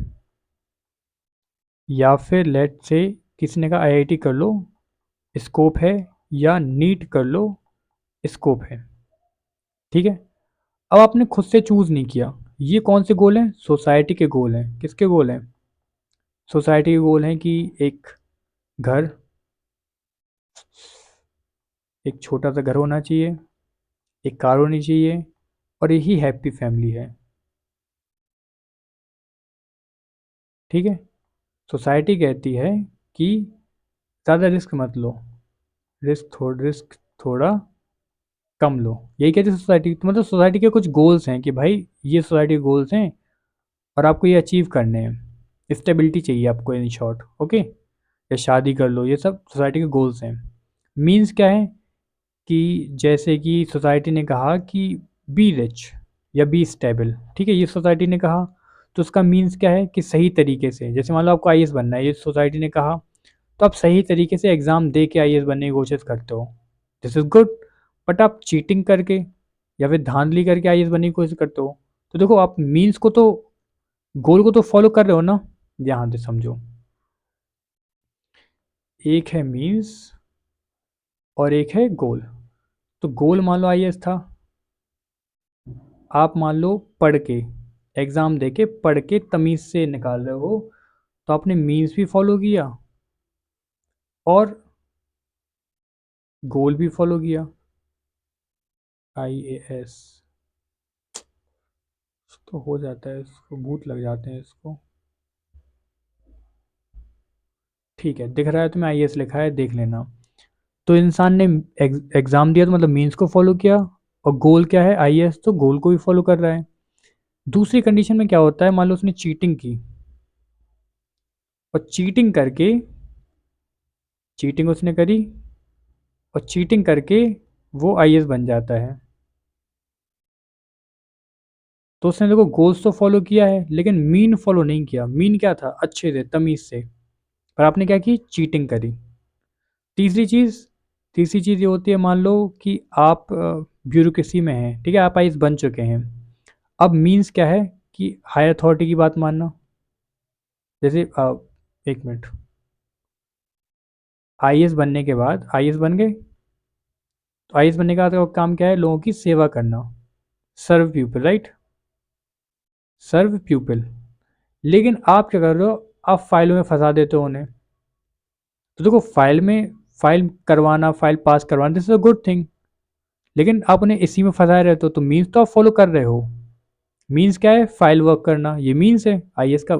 S1: या फिर लेट से किसी ने कहा आईआईटी कर लो, स्कोप है। या नीट कर लो, स्कोप है। ठीक है। अब आपने खुद से चूज नहीं किया। ये कौन से गोल हैं, सोसाइटी के गोल हैं। किसके गोल हैं, सोसाइटी के गोल हैं कि एक घर, एक छोटा सा घर होना चाहिए, एक कार होनी चाहिए, और यही हैप्पी फैमिली है। ठीक है। सोसाइटी कहती है कि ज़्यादा रिस्क मत लो, रिस्क थोड़ा कम लो। यही कहती है सोसाइटी। तो मतलब सोसाइटी के कुछ गोल्स हैं कि भाई ये सोसाइटी के गोल्स हैं और आपको ये अचीव करने हैं। स्टेबिलिटी चाहिए आपको, इन शॉर्ट। ओके। या शादी कर लो, ये सब सोसाइटी के गोल्स हैं। मीन्स क्या है कि जैसे कि सोसाइटी ने कहा कि बी रिच या बी स्टेबल। ठीक है, ये सोसाइटी ने कहा, तो उसका मीन्स क्या है कि सही तरीके से, जैसे मान लो आपको आईएएस बनना है, ये सोसाइटी ने कहा, तो आप सही तरीके से एग्ज़ाम दे के आईएएस बनने की कोशिश करते हो, दिस इज़ गुड। बट आप चीटिंग करके या फिर धांधली करके आईएएस बनने की कोशिश करते हो, तो देखो आप मीन्स को तो, गोल को तो फॉलो कर रहे हो ना। ध्यान से समझो, एक है मीन्स और एक है गोल। तो गोल मान लो आईएएस था, आप मान लो पढ़ के, एग्ज़ाम दे के पढ़ के तमीज़ से निकाल रहे हो, तो आपने मीन्स भी फॉलो किया और गोल भी फॉलो किया, आईएएस। तो हो जाता है, इसको भूत लग जाते हैं इसको। ठीक है, दिख रहा है तुम्हें आईएएस लिखा है, देख लेना। तो इंसान ने एग्ज़ाम दिया, तो मतलब मीन्स को फॉलो किया, और गोल क्या है, आईएएस, तो गोल को भी फॉलो कर रहा है। दूसरी कंडीशन में क्या होता है, मान लो उसने चीटिंग की, और चीटिंग उसने करी, और चीटिंग करके वो आईएएस बन जाता है। तो उसने देखो गोल्स तो फॉलो किया है, लेकिन मीन फॉलो नहीं किया। मीन क्या था, अच्छे से तमीज़ से। पर आपने क्या की, चीटिंग करी। तीसरी चीज़ तीसरी चीज़ ये होती है, मान लो कि आप ब्यूरोक्रेसी में हैं, ठीक है, आप आईएएस बन चुके हैं। अब मीन्स क्या है कि हायर अथॉरिटी की बात मानना। जैसे एक मिनट, आईएएस बनने के बाद, आईएएस बन गए, तो आईएएस बनने के बाद का काम क्या है, लोगों की सेवा करना, serve people, right, serve people. लेकिन आप क्या कर रहे हो, आप फाइलों में फंसा देते हो उन्हें। तो देखो, फाइल करवाना, फाइल पास करवाना, this is a good thing. लेकिन आप उन्हें इसी में फंसाए रहते हो, तो मीन्स तो आप फॉलो कर रहे हो। मीन्स क्या है, फाइल वर्क करना, ये मीन्स है। आईएएस का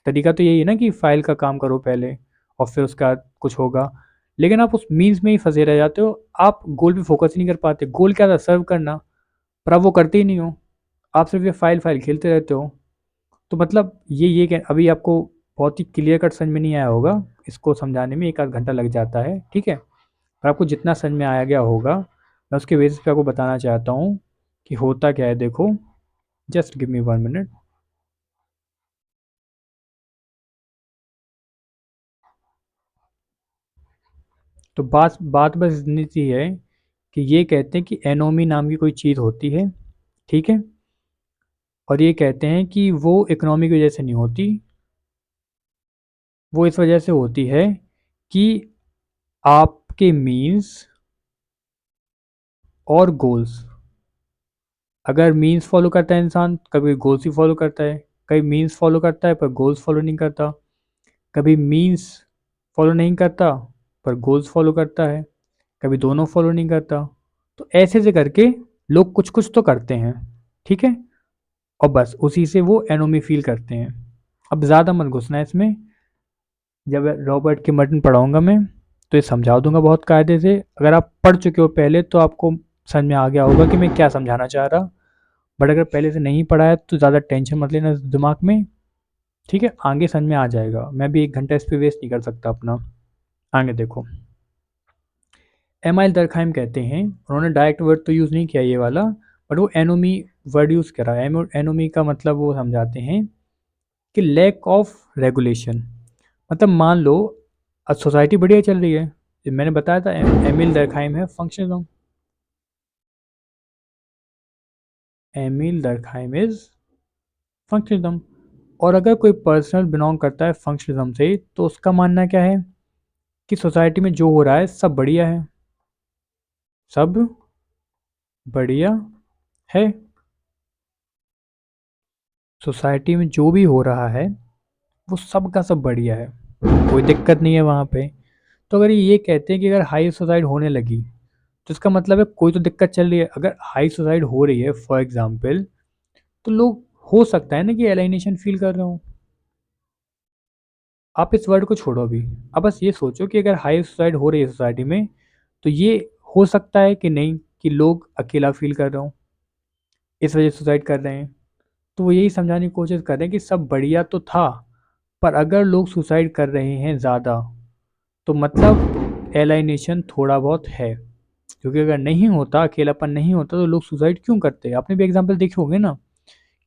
S1: तरीका तो यही है ना कि फाइल का काम करो पहले, और फिर उसके बाद कुछ होगा। लेकिन आप उस मीन्स में ही फंसे रह जाते हो, आप गोल पे फोकस ही नहीं कर पाते। गोल क्या था, सर्व करना, पर आप वो करते ही नहीं हो। आप सिर्फ ये फाइल फाइल खेलते रहते हो। तो मतलब ये क्या, अभी आपको बहुत ही क्लियर कट समझ में नहीं आया होगा, इसको समझाने में एक आध घंटा लग जाता है, ठीक है। पर आपको जितना समझ में आया गया होगा, मैं उसके बेसिस पे आपको बताना चाहता हूँ कि होता क्या है। देखो, जस्ट गिव मी 1 मिनट। तो बात बात बस इतनी सी है कि ये कहते हैं कि एनोमी नाम की कोई चीज़ होती है, ठीक है, और ये कहते हैं कि वो इकोनॉमी की वजह से नहीं होती, वो इस वजह से होती है कि आपके मीन्स और गोल्स, अगर मीन्स फॉलो करता है इंसान, कभी गोल्स ही फॉलो करता है, कभी मीन्स फॉलो करता है पर गोल्स फॉलो नहीं करता, कभी मीन्स फॉलो नहीं करता पर गोल्स फॉलो करता है, कभी दोनों फॉलो नहीं करता। तो ऐसे ऐसे करके लोग कुछ कुछ तो करते हैं, ठीक है, और बस उसी से वो एनोमी फील करते हैं। अब ज़्यादा मत घुसना है इसमें, जब रॉबर्ट के मर्टन पढ़ाऊंगा मैं तो ये समझा दूंगा बहुत कायदे से। अगर आप पढ़ चुके हो पहले तो आपको समझ में आ गया होगा कि मैं क्या समझाना चाह रहा, बट अगर पहले से नहीं पढ़ा है तो ज़्यादा टेंशन मत लेना दिमाग में, ठीक है, आगे समझ में आ जाएगा। मैं भी 1 घंटा इस पर वेस्ट नहीं कर सकता अपना। आगे देखो, एमाइल दरखाइम कहते हैं, उन्होंने डायरेक्ट वर्ड तो यूज़ नहीं किया ये वाला, बट वो एनोमी वर्ड यूज़ करा है। एनोमी का मतलब वो समझाते हैं कि लैक ऑफ रेगुलेशन, मतलब मान लो अब सोसाइटी बढ़िया चल रही है, ये मैंने बताया था एमिल दरखाइम है functionalism, Emile Durkheim is functionalism. और अगर कोई पर्सनल बिलोंग करता है फंक्शनलिज्म से तो उसका मानना क्या है कि सोसाइटी में जो हो रहा है सब बढ़िया है, सब बढ़िया है, सोसाइटी में जो भी हो रहा है वो सब का सब बढ़िया है, कोई दिक्कत नहीं है वहाँ पे। तो अगर ये कहते हैं कि अगर हाई सुसाइड होने लगी तो इसका मतलब है कोई तो दिक्कत चल रही है। अगर हाई सुसाइड हो रही है फॉर एग्जाम्पल, तो लोग हो सकता है ना कि एलाइनेशन फील कर रहे हो। आप इस वर्ड को छोड़ो अभी, अब बस ये सोचो कि अगर हाई सुसाइड हो रही है सोसाइटी में तो ये हो सकता है कि नहीं कि लोग अकेला फील कर रहे हो, इस वजह से सुसाइड कर रहे हैं। तो वो यही समझाने की कोशिश कर रहे हैं कि सब बढ़िया तो था, पर अगर लोग सुसाइड कर रहे हैं ज़्यादा तो मतलब एलाइनेशन थोड़ा बहुत है। क्योंकि अगर नहीं होता, अकेलापन नहीं होता तो लोग सुसाइड क्यों करते? आपने भी एग्जाम्पल देखे होंगे ना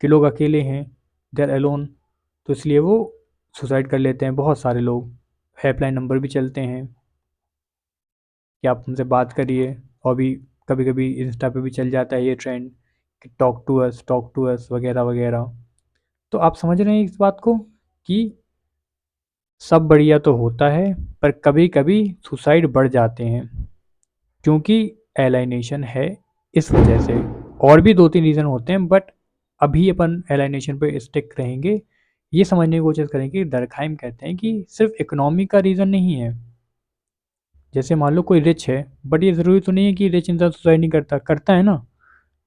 S1: कि लोग अकेले हैं, दे आर अलोन, तो इसलिए वो सुसाइड कर लेते हैं। बहुत सारे लोग, हेल्पलाइन नंबर भी चलते हैं कि आप उनसे बात करिए, और भी कभी कभी इंस्टा पे भी चल जाता है ये ट्रेंड कि टॉक टू अस वगैरह वगैरह। तो आप समझ रहे हैं इस बात को कि सब बढ़िया तो होता है पर कभी कभी सुसाइड बढ़ जाते हैं क्योंकि एलाइनेशन है, इस वजह से। और भी 2-3 रीज़न होते हैं बट अभी अपन एलाइनेशन पे स्टिक रहेंगे। ये समझने की कोशिश करेंगे कि दरखाइम कहते हैं कि सिर्फ इकोनॉमी का रीज़न नहीं है। जैसे मान लो कोई रिच है, बट ये ज़रूरी तो नहीं है कि रिच इंसान सुसाइड नहीं करता, करता है ना।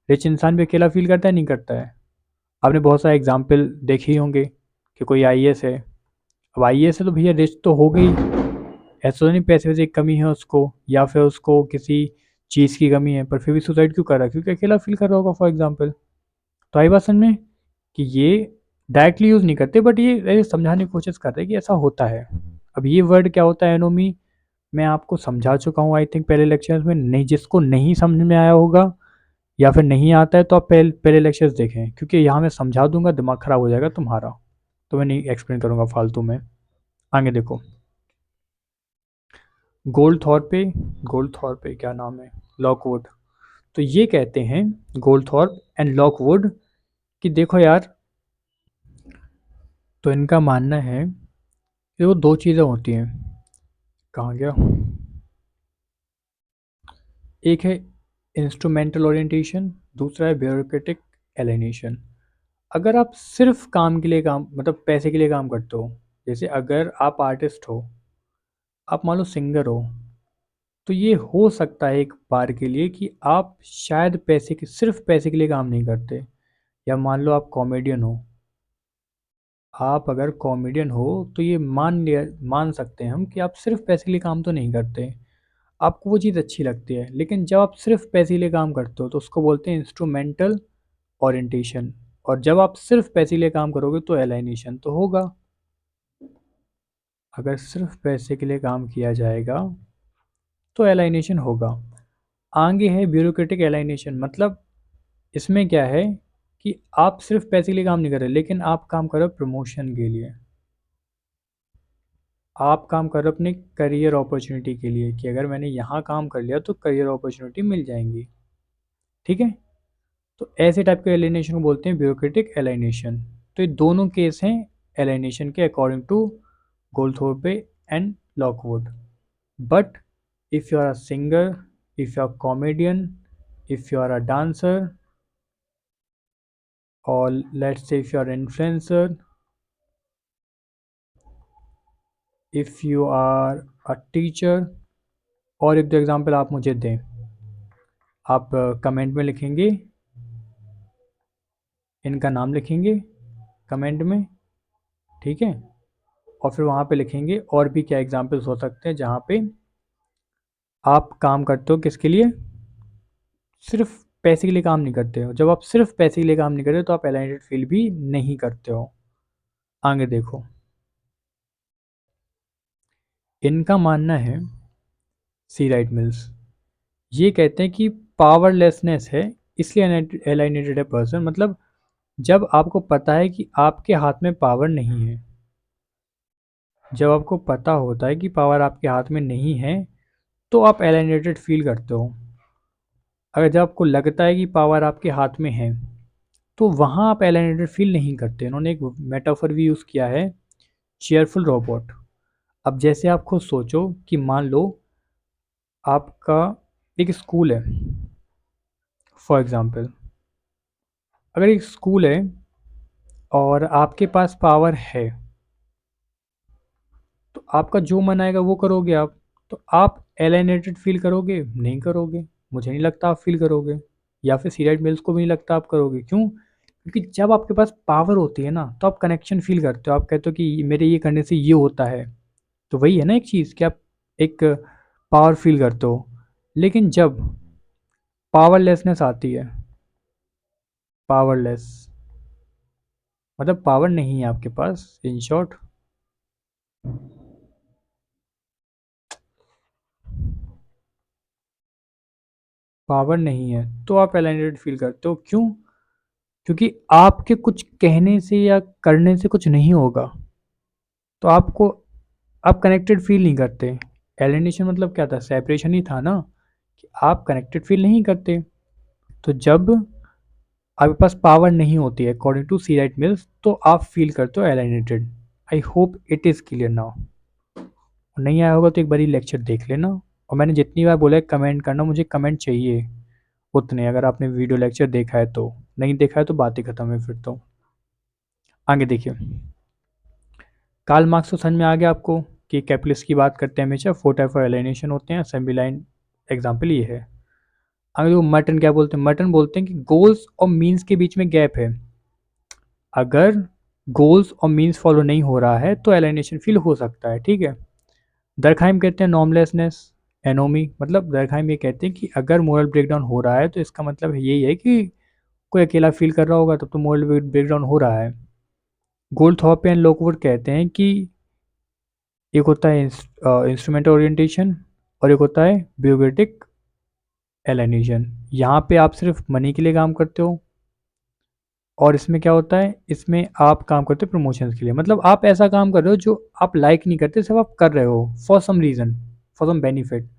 S1: रिच इंसान भी अकेला फील करता है, नहीं करता है? आपने बहुत सारे एग्जाम्पल देखे ही होंगे कि कोई आईएएस है, अब आईएएस है तो भैया रिच तो हो गई, ऐसा तो नहीं पैसे वैसे की कमी है उसको या फिर उसको किसी चीज़ की कमी है, पर फिर भी सुसाइड क्यों कर रहा है? क्योंकि अकेला फील कर रहा होगा फॉर एग्जाम्पल। तो आई बात समझ में कि ये डायरेक्टली यूज़ नहीं करते बट ये समझाने की कोशिश करते हैं कि ऐसा होता है। अब ये वर्ड क्या होता है एनोमी, मैं आपको समझा चुका हूँ आई थिंक पहले लेक्चर्स में। नहीं, जिसको नहीं समझ में आया होगा या फिर नहीं आता है तो आप पहले पहले लेक्चर्स देखें, क्योंकि यहाँ मैं समझा दूंगा दिमाग ख़राब हो जाएगा तुम्हारा, तो मैं नहीं एक्सप्लेन करूँगा फालतू में। आगे देखो, गोल्डथॉर्पे, गोल्डथॉर्पे क्या नाम है, लॉकवुड। तो ये कहते हैं गोल्डथॉर्प एंड लॉकवुड कि देखो यार, तो इनका मानना है कि वो दो चीज़ें होती हैं। कहाँ गया? एक है इंस्ट्रूमेंटल ओरिएंटेशन, दूसरा है ब्यूरोक्रेटिक एलिनेशन। अगर आप सिर्फ काम के लिए काम, मतलब पैसे के लिए काम करते हो, जैसे अगर आप आर्टिस्ट हो, आप मान लो सिंगर हो, तो ये हो सकता है एक बार के लिए कि आप शायद पैसे के, सिर्फ पैसे के लिए काम नहीं करते। या मान लो आप कॉमेडियन हो, आप अगर कॉमेडियन हो तो ये मान सकते हैं हम कि आप सिर्फ पैसे के लिए काम तो नहीं करते, आपको वो चीज़ अच्छी लगती है। लेकिन जब आप सिर्फ पैसे के लिए काम करते हो तो उसको बोलते हैं इंस्ट्रूमेंटल ओरिएंटेशन, और जब आप सिर्फ पैसे के लिए काम करोगे तो एलाइनेशन तो होगा। अगर सिर्फ पैसे के लिए काम किया जाएगा तो एलाइनेशन होगा। आगे है ब्यूरोक्रेटिक एलाइनेशन, मतलब इसमें क्या है कि आप सिर्फ पैसे के लिए काम नहीं कर रहे, लेकिन आप काम कर रहे हो प्रमोशन के लिए। आप काम कर रहे हो अपने करियर अपॉर्चुनिटी के लिए कि अगर मैंने यहाँ काम कर लिया तो करियर अपॉर्चुनिटी मिल जाएंगी, ठीक है। तो ऐसे टाइप के एलिनेशन को बोलते हैं ब्यूरोक्रेटिक एलाइनेशन। तो ये दोनों केस हैं एलाइनेशन के according to Goldthorpe and Lockwood. But if you are a singer, if you are a comedian, if you are a dancer, or let's say if you are an influencer, if you are a teacher, और एक दो example आप मुझे दें। आप comment में लिखेंगे, इनका नाम लिखेंगे कमेंट में, ठीक है। और फिर वहाँ पे लिखेंगे और भी क्या एग्जांपल्स हो सकते हैं जहाँ पे आप काम करते हो किसके लिए, सिर्फ पैसे के लिए काम नहीं करते हो। जब आप सिर्फ पैसे के लिए काम नहीं करते हो तो आप एलाइनेटेड फील भी नहीं करते हो। आगे देखो, इनका मानना है सी राइट मिल्स, ये कहते हैं कि पावरलेसनेस है इसलिए एलाइनेटेड है पर्सन। मतलब जब आपको पता है कि आपके हाथ में पावर नहीं है, जब आपको पता होता है कि पावर आपके हाथ में नहीं है तो आप एलाइनेटेड फील करते हो। अगर जब आपको लगता है कि पावर आपके हाथ में है तो वहाँ आप एलाइनेटेड फील नहीं करते। इन्होंने एक मेटाफर भी यूज़ किया है, चेयरफुल रोबोट। अब जैसे आप खुद सोचो कि मान लो आपका एक स्कूल है, फॉर एग्ज़ाम्पल अगर एक स्कूल है और आपके पास पावर है तो आपका जो मन आएगा वो करोगे आप। तो आप एलियनेटेड फील करोगे? नहीं करोगे, मुझे नहीं लगता आप फील करोगे, या फिर सीराइट मिल्स को भी नहीं लगता आप करोगे। क्यों? क्योंकि जब आपके पास पावर होती है ना तो आप कनेक्शन फील करते हो, आप कहते हो कि मेरे ये करने से ये होता है। तो वही है ना एक चीज़ कि आप एक पावर फील करते हो। लेकिन जब पावरलेसनेस आती है, पावरलेस मतलब पावर नहीं है आपके पास, इन शॉर्ट पावर नहीं है, तो आप एलियनेटेड फील करते हो। क्यों? क्योंकि आपके कुछ कहने से या करने से कुछ नहीं होगा तो आपको आप कनेक्टेड फील नहीं करते। एलिनेशन मतलब क्या था? सेपरेशन ही था ना, कि आप कनेक्टेड फील नहीं करते। तो जब आपके पास पावर नहीं होती है according to C Wright Mills तो आप फील करते हो alienated. I hope it is clear now. नहीं आया होगा तो एक बारी लेक्चर देख लेना। और मैंने जितनी बार बोला है कमेंट करना, मुझे कमेंट चाहिए उतने, अगर आपने वीडियो लेक्चर देखा है तो। नहीं देखा है तो बात ही खत्म है फिर तो। आगे देखिए, कार्ल मार्क्स तो समझ में आ गया आपको कि कैपिटलिस्ट की बात करते हैं हमेशा 4 टाइप ऑफ एलिनेशन होते हैं। असेंबली लाइन एग्जाम्पल ये है। आगे देखो, मर्टन क्या बोलते हैं? मर्टन बोलते हैं कि गोल्स और मीन्स के बीच में गैप है। अगर गोल्स और मीन्स फॉलो नहीं हो रहा है तो एलिनेशन फील हो सकता है, ठीक है। दरखाइम कहते हैं नॉर्मलेसनेस एनोमी। मतलब दरखाइम ये कहते हैं कि अगर मोरल ब्रेकडाउन हो रहा है तो इसका मतलब यही है कि कोई अकेला फील कर रहा होगा तब तो मोरल ब्रेकडाउन हो रहा है। गोल्डथॉर्प एंड लॉकवुड कहते हैं कि एक होता है इंस्ट्रूमेंट ओरिएंटेशन और एक होता है ब्यूरोक्रेटिक एलाइनेशन। यहाँ पे आप सिर्फ मनी के लिए काम करते हो और इसमें क्या होता है, इसमें आप काम करते हो प्रमोशंस के लिए। मतलब आप ऐसा काम कर रहे हो जो आप लाइक नहीं करते, सिर्फ आप कर रहे हो for some reason, for some benefit.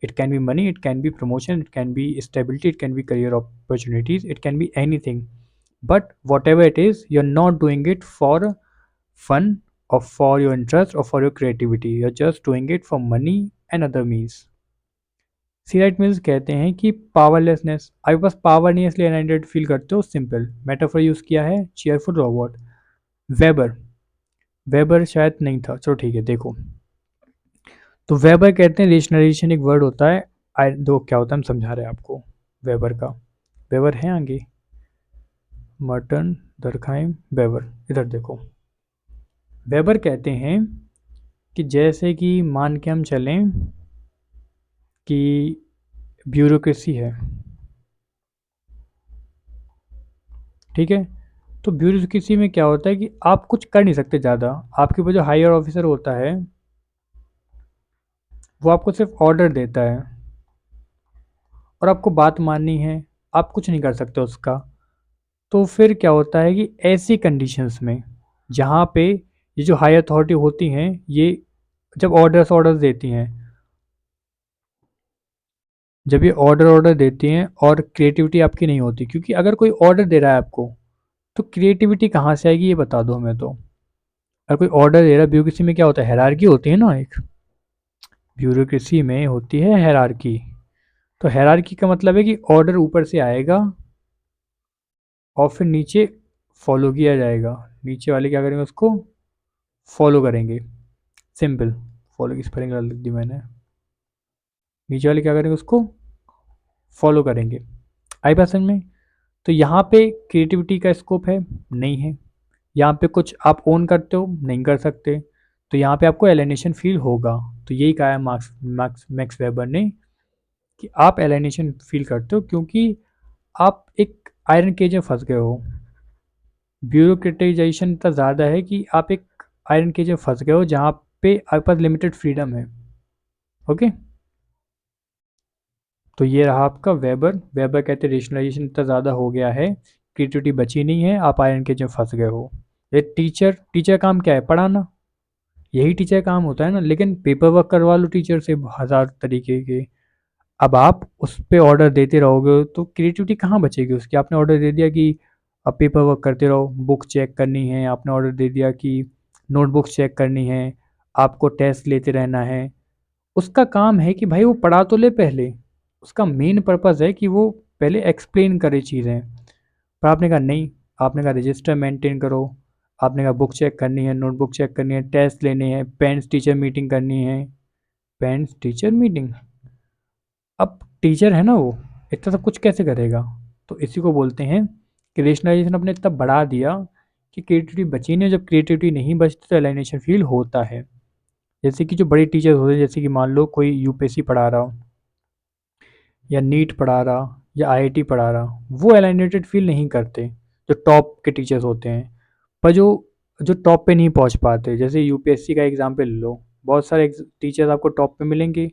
S1: It can be money, it can be promotion, it can be stability, it can be career opportunities, it can be anything. But whatever it is you are not doing it for fun or for your interest or for your creativity, you're just doing it for money and other means। C Wright Mills कहते हैं कि powerlessness, आपके पास power नहीं है इसलिए अनएंडेड feel करते हो। Simple metaphor use किया है चेयरफुल रोबोट। वेबर, वेबर शायद नहीं था, चलो ठीक है देखो। तो वेबर कहते हैं रेशनलाइजेशन एक वर्ड होता है। आई दो क्या होता है हम समझा रहे हैं आपको वेबर का। वेबर है आगे, मर्टन, दरखाइम, वेबर, इधर देखो। वेबर कहते हैं कि जैसे कि मान के हम चलें कि ब्यूरोक्रेसी है, ठीक है। तो ब्यूरोक्रेसी में क्या होता है कि आप कुछ कर नहीं सकते ज़्यादा। आपके ऊपर जो हायर ऑफिसर होता है वो आपको सिर्फ ऑर्डर देता है और आपको बात माननी है, आप कुछ नहीं कर सकते उसका। तो फिर क्या होता है कि ऐसी कंडीशंस में जहाँ पे ये जो हाई अथॉरिटी होती हैं ये जब ऑर्डर्स देती हैं, जब ये ऑर्डर देती हैं और क्रिएटिविटी आपकी नहीं होती, क्योंकि अगर कोई ऑर्डर दे रहा है आपको तो क्रिएटिविटी कहाँ से आएगी ये बता दो हमें। तो अगर कोई ऑर्डर दे रहा है, ब्यूरोक्रेसी में क्या होता है, हायरार्की होती है ना एक, ब्यूरोक्रेसी में होती है हायरार्की। तो हायरार्की का मतलब है कि ऑर्डर ऊपर से आएगा और फिर नीचे फॉलो किया जाएगा, नीचे वाले क्या करेंगे, उसको फॉलो करेंगे। सिंपल, फॉलो की स्पेलिंग गलत लिख दी मैंने, नीचे वाले क्या करेंगे, उसको फॉलो करेंगे। आई बात समझ में। तो यहाँ पे क्रिएटिविटी का स्कोप है, नहीं है। यहाँ पे कुछ आप ओन करते हो, नहीं कर सकते। तो यहाँ पे आपको एलिनेशन फील होगा। तो यही कहा है मार्क्स मैक्स मैक्स वेबर ने कि आप एलिनेशन फील करते हो क्योंकि आप एक आयरन केज में फंस गए हो। ब्यूरोक्रेटाइजेशन इतना ज़्यादा है कि आप एक आयरन केज में फंस गए हो जहाँ पे आपके पास लिमिटेड फ्रीडम है। ओके, तो ये रहा आपका वेबर। वेबर कहते हैं रेशनलाइजेशन इतना ज़्यादा हो गया है, क्रिएटिविटी बची नहीं है, आप आयरन केज में फंस गए हो। ये टीचर, टीचर काम क्या है, पढ़ाना, यही टीचर काम होता है ना। लेकिन पेपर वर्क करवा लो टीचर से हज़ार तरीके के, अब आप उस पे ऑर्डर देते रहोगे तो क्रिएटिविटी कहाँ बचेगी उसकी। आपने ऑर्डर दे दिया कि अब पेपर वर्क करते रहो, बुक चेक करनी है, आपने ऑर्डर दे दिया कि नोटबुक चेक करनी है, आपको टेस्ट लेते रहना है। उसका काम है कि भाई वो पढ़ा तो ले पहले, उसका मेन पर्पज़ है कि वो पहले एक्सप्लेन करे चीज़ें। पर आपने कहा नहीं, आपने कहा रजिस्टर मेंटेन करो, आपने कहा बुक चेक करनी है, नोटबुक चेक करनी है, टेस्ट लेने हैं, पेरेंट्स टीचर मीटिंग करनी है। पेरेंट्स टीचर मीटिंग, अब टीचर है ना वो, इतना सब कुछ कैसे करेगा। तो इसी को बोलते हैं कि रेशनलाइजेशन अपने इतना बढ़ा दिया कि क्रिएटिविटी बची नहीं। जब क्रिएटिविटी नहीं बचती तो एलाइनेशन फील होता है। जैसे कि जो बड़े टीचर्स होते हैं, जैसे कि मान लो कोई यूपीएससी पढ़ा रहा हो या नीट पढ़ा रहा या आईआईटी पढ़ा रहा, वो एलाइनेटेड फील नहीं करते, जो टॉप के टीचर्स होते हैं। पर जो जो टॉप पे नहीं पहुंच पाते, जैसे यूपीएससी का एग्जाम्पल ले लो, बहुत सारे टीचर्स आपको टॉप पे मिलेंगे,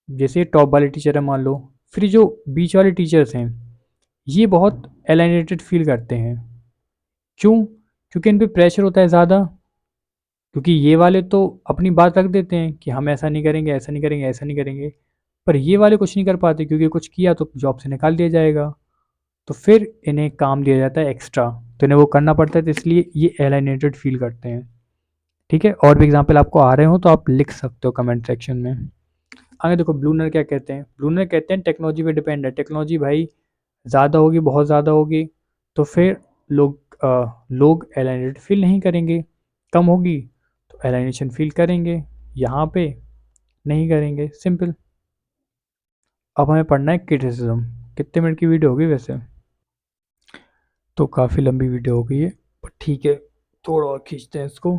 S1: जैसे टॉप वाले टीचर है मान लो। फिर जो बीच वाले टीचर्स हैं, ये बहुत एलाइनेटेड फील करते हैं। क्यों? क्योंकि इन पे प्रेशर होता है ज़्यादा, क्योंकि ये वाले तो अपनी बात रख देते हैं कि हम ऐसा नहीं करेंगे, ऐसा नहीं करेंगे, ऐसा नहीं करेंगे। पर ये वाले कुछ नहीं कर पाते, क्योंकि कुछ किया तो जॉब से निकाल दिया जाएगा। तो फिर इन्हें काम दिया जाता है एक्स्ट्रा, तो इन्हें वो करना पड़ता है, तो इसलिए ये एलाइनेटेड फील करते हैं। ठीक है, और भी एग्जाम्पल आपको आ रहे हो तो आप लिख सकते हो कमेंट सेक्शन में। आगे देखो, ब्लूनर क्या कहते हैं। ब्लूनर कहते हैं टेक्नोलॉजी पे डिपेंड है। टेक्नोलॉजी भाई ज़्यादा होगी, बहुत ज़्यादा होगी, तो फिर लोग एलाइनेटेड फील नहीं करेंगे। कम होगी तो एलाइनेशन फील करेंगे, यहाँ पे नहीं करेंगे, सिंपल। अब हमें पढ़ना है क्रिटिसिज्म। कितने मिनट की वीडियो होगी वैसे, तो काफ़ी लंबी वीडियो हो गई है, पर ठीक है, थोड़ा और खींचते हैं इसको,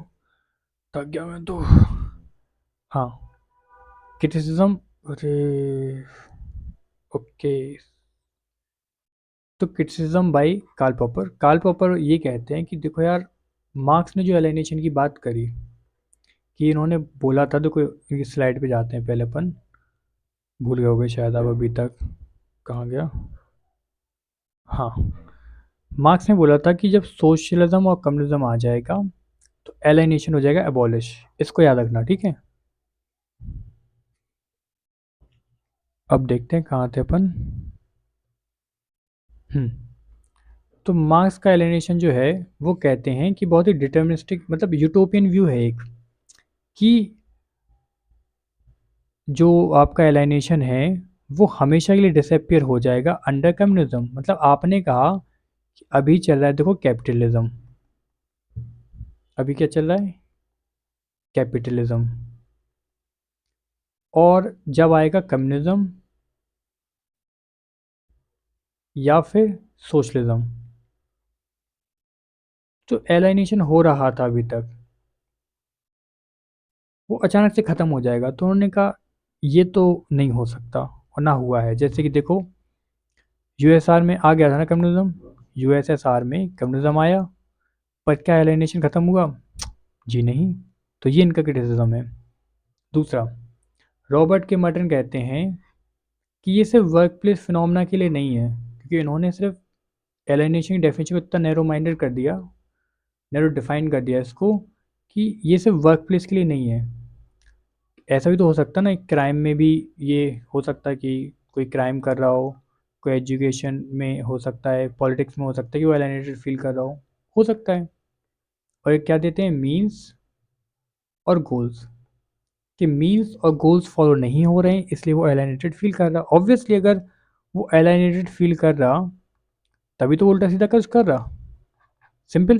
S1: थक गया मैं तो। हाँ, क्रिटिसिज्म, अरे ओके। तो criticism by Karl Popper. Karl Popper ये कहते हैं कि देखो यार, मार्क्स ने जो एलिनेशन की बात करी, कि इन्होंने बोला था, देखो इस स्लाइड पे जाते हैं पहले अपन, भूल गए होगे शायद आप अभी तक, कहाँ गया, हाँ। मार्क्स ने बोला था कि जब सोशलिज्म और कम्युनिज्म आ जाएगा तो एलिनेशन हो जाएगा एबॉलिश। इसको याद रखना, ठीक है। अब देखते हैं कहाँ थे अपन। हम्म तो मार्क्स का एलिनेशन जो है, वो कहते हैं कि बहुत ही डिटर्मिनिस्टिक, मतलब यूटोपियन व्यू है एक, कि जो आपका एलाइनेशन है वो हमेशा के लिए डिसअपियर हो जाएगा अंडर कम्युनिज्म। मतलब आपने कहा कि अभी चल रहा है, देखो कैपिटलिज्म, अभी क्या चल रहा है, कैपिटलिज्म। और जब आएगा कम्युनिज्म या फिर सोशलिज्म, जो एलाइनेशन हो रहा था अभी तक, वो अचानक से ख़त्म हो जाएगा। तो उन्होंने कहा ये तो नहीं हो सकता, और ना हुआ है। जैसे कि देखो, यूएसआर में आ गया था ना कम्युनिज्म, यूएसएसआर में कम्युनिज्म आया, पर क्या एलाइनेशन ख़त्म हुआ, जी नहीं। तो ये इनका क्रिटिसिज्म है। दूसरा, रॉबर्ट के मर्टन कहते हैं कि ये सिर्फ वर्क प्लेस फिनोमेना के लिए नहीं है, क्योंकि इन्होंने सिर्फ एलिनेशन की डेफिनेशन को इतना नैरो माइंडेड कर दिया, नैरो डिफाइन कर दिया इसको, कि ये सिर्फ वर्क प्लेस के लिए नहीं है। ऐसा भी तो हो सकता है ना, क्राइम में भी ये हो सकता है कि कोई क्राइम कर रहा हो, कोई एजुकेशन में हो सकता है, पॉलिटिक्स में हो सकता है कि वो एलिनेटेड फील कर रहा हो सकता है। और एक क्या देते हैं, मीन्स और गोल्स, कि मीन्स और गोल्स फॉलो नहीं हो रहे हैं इसलिए वो एलिनेटेड फील कर रहा। ऑब्वियसली अगर वो एलिनेटेड फील कर रहा तभी तो वो उल्टा सीधा कुछ कर रहा। सिंपल।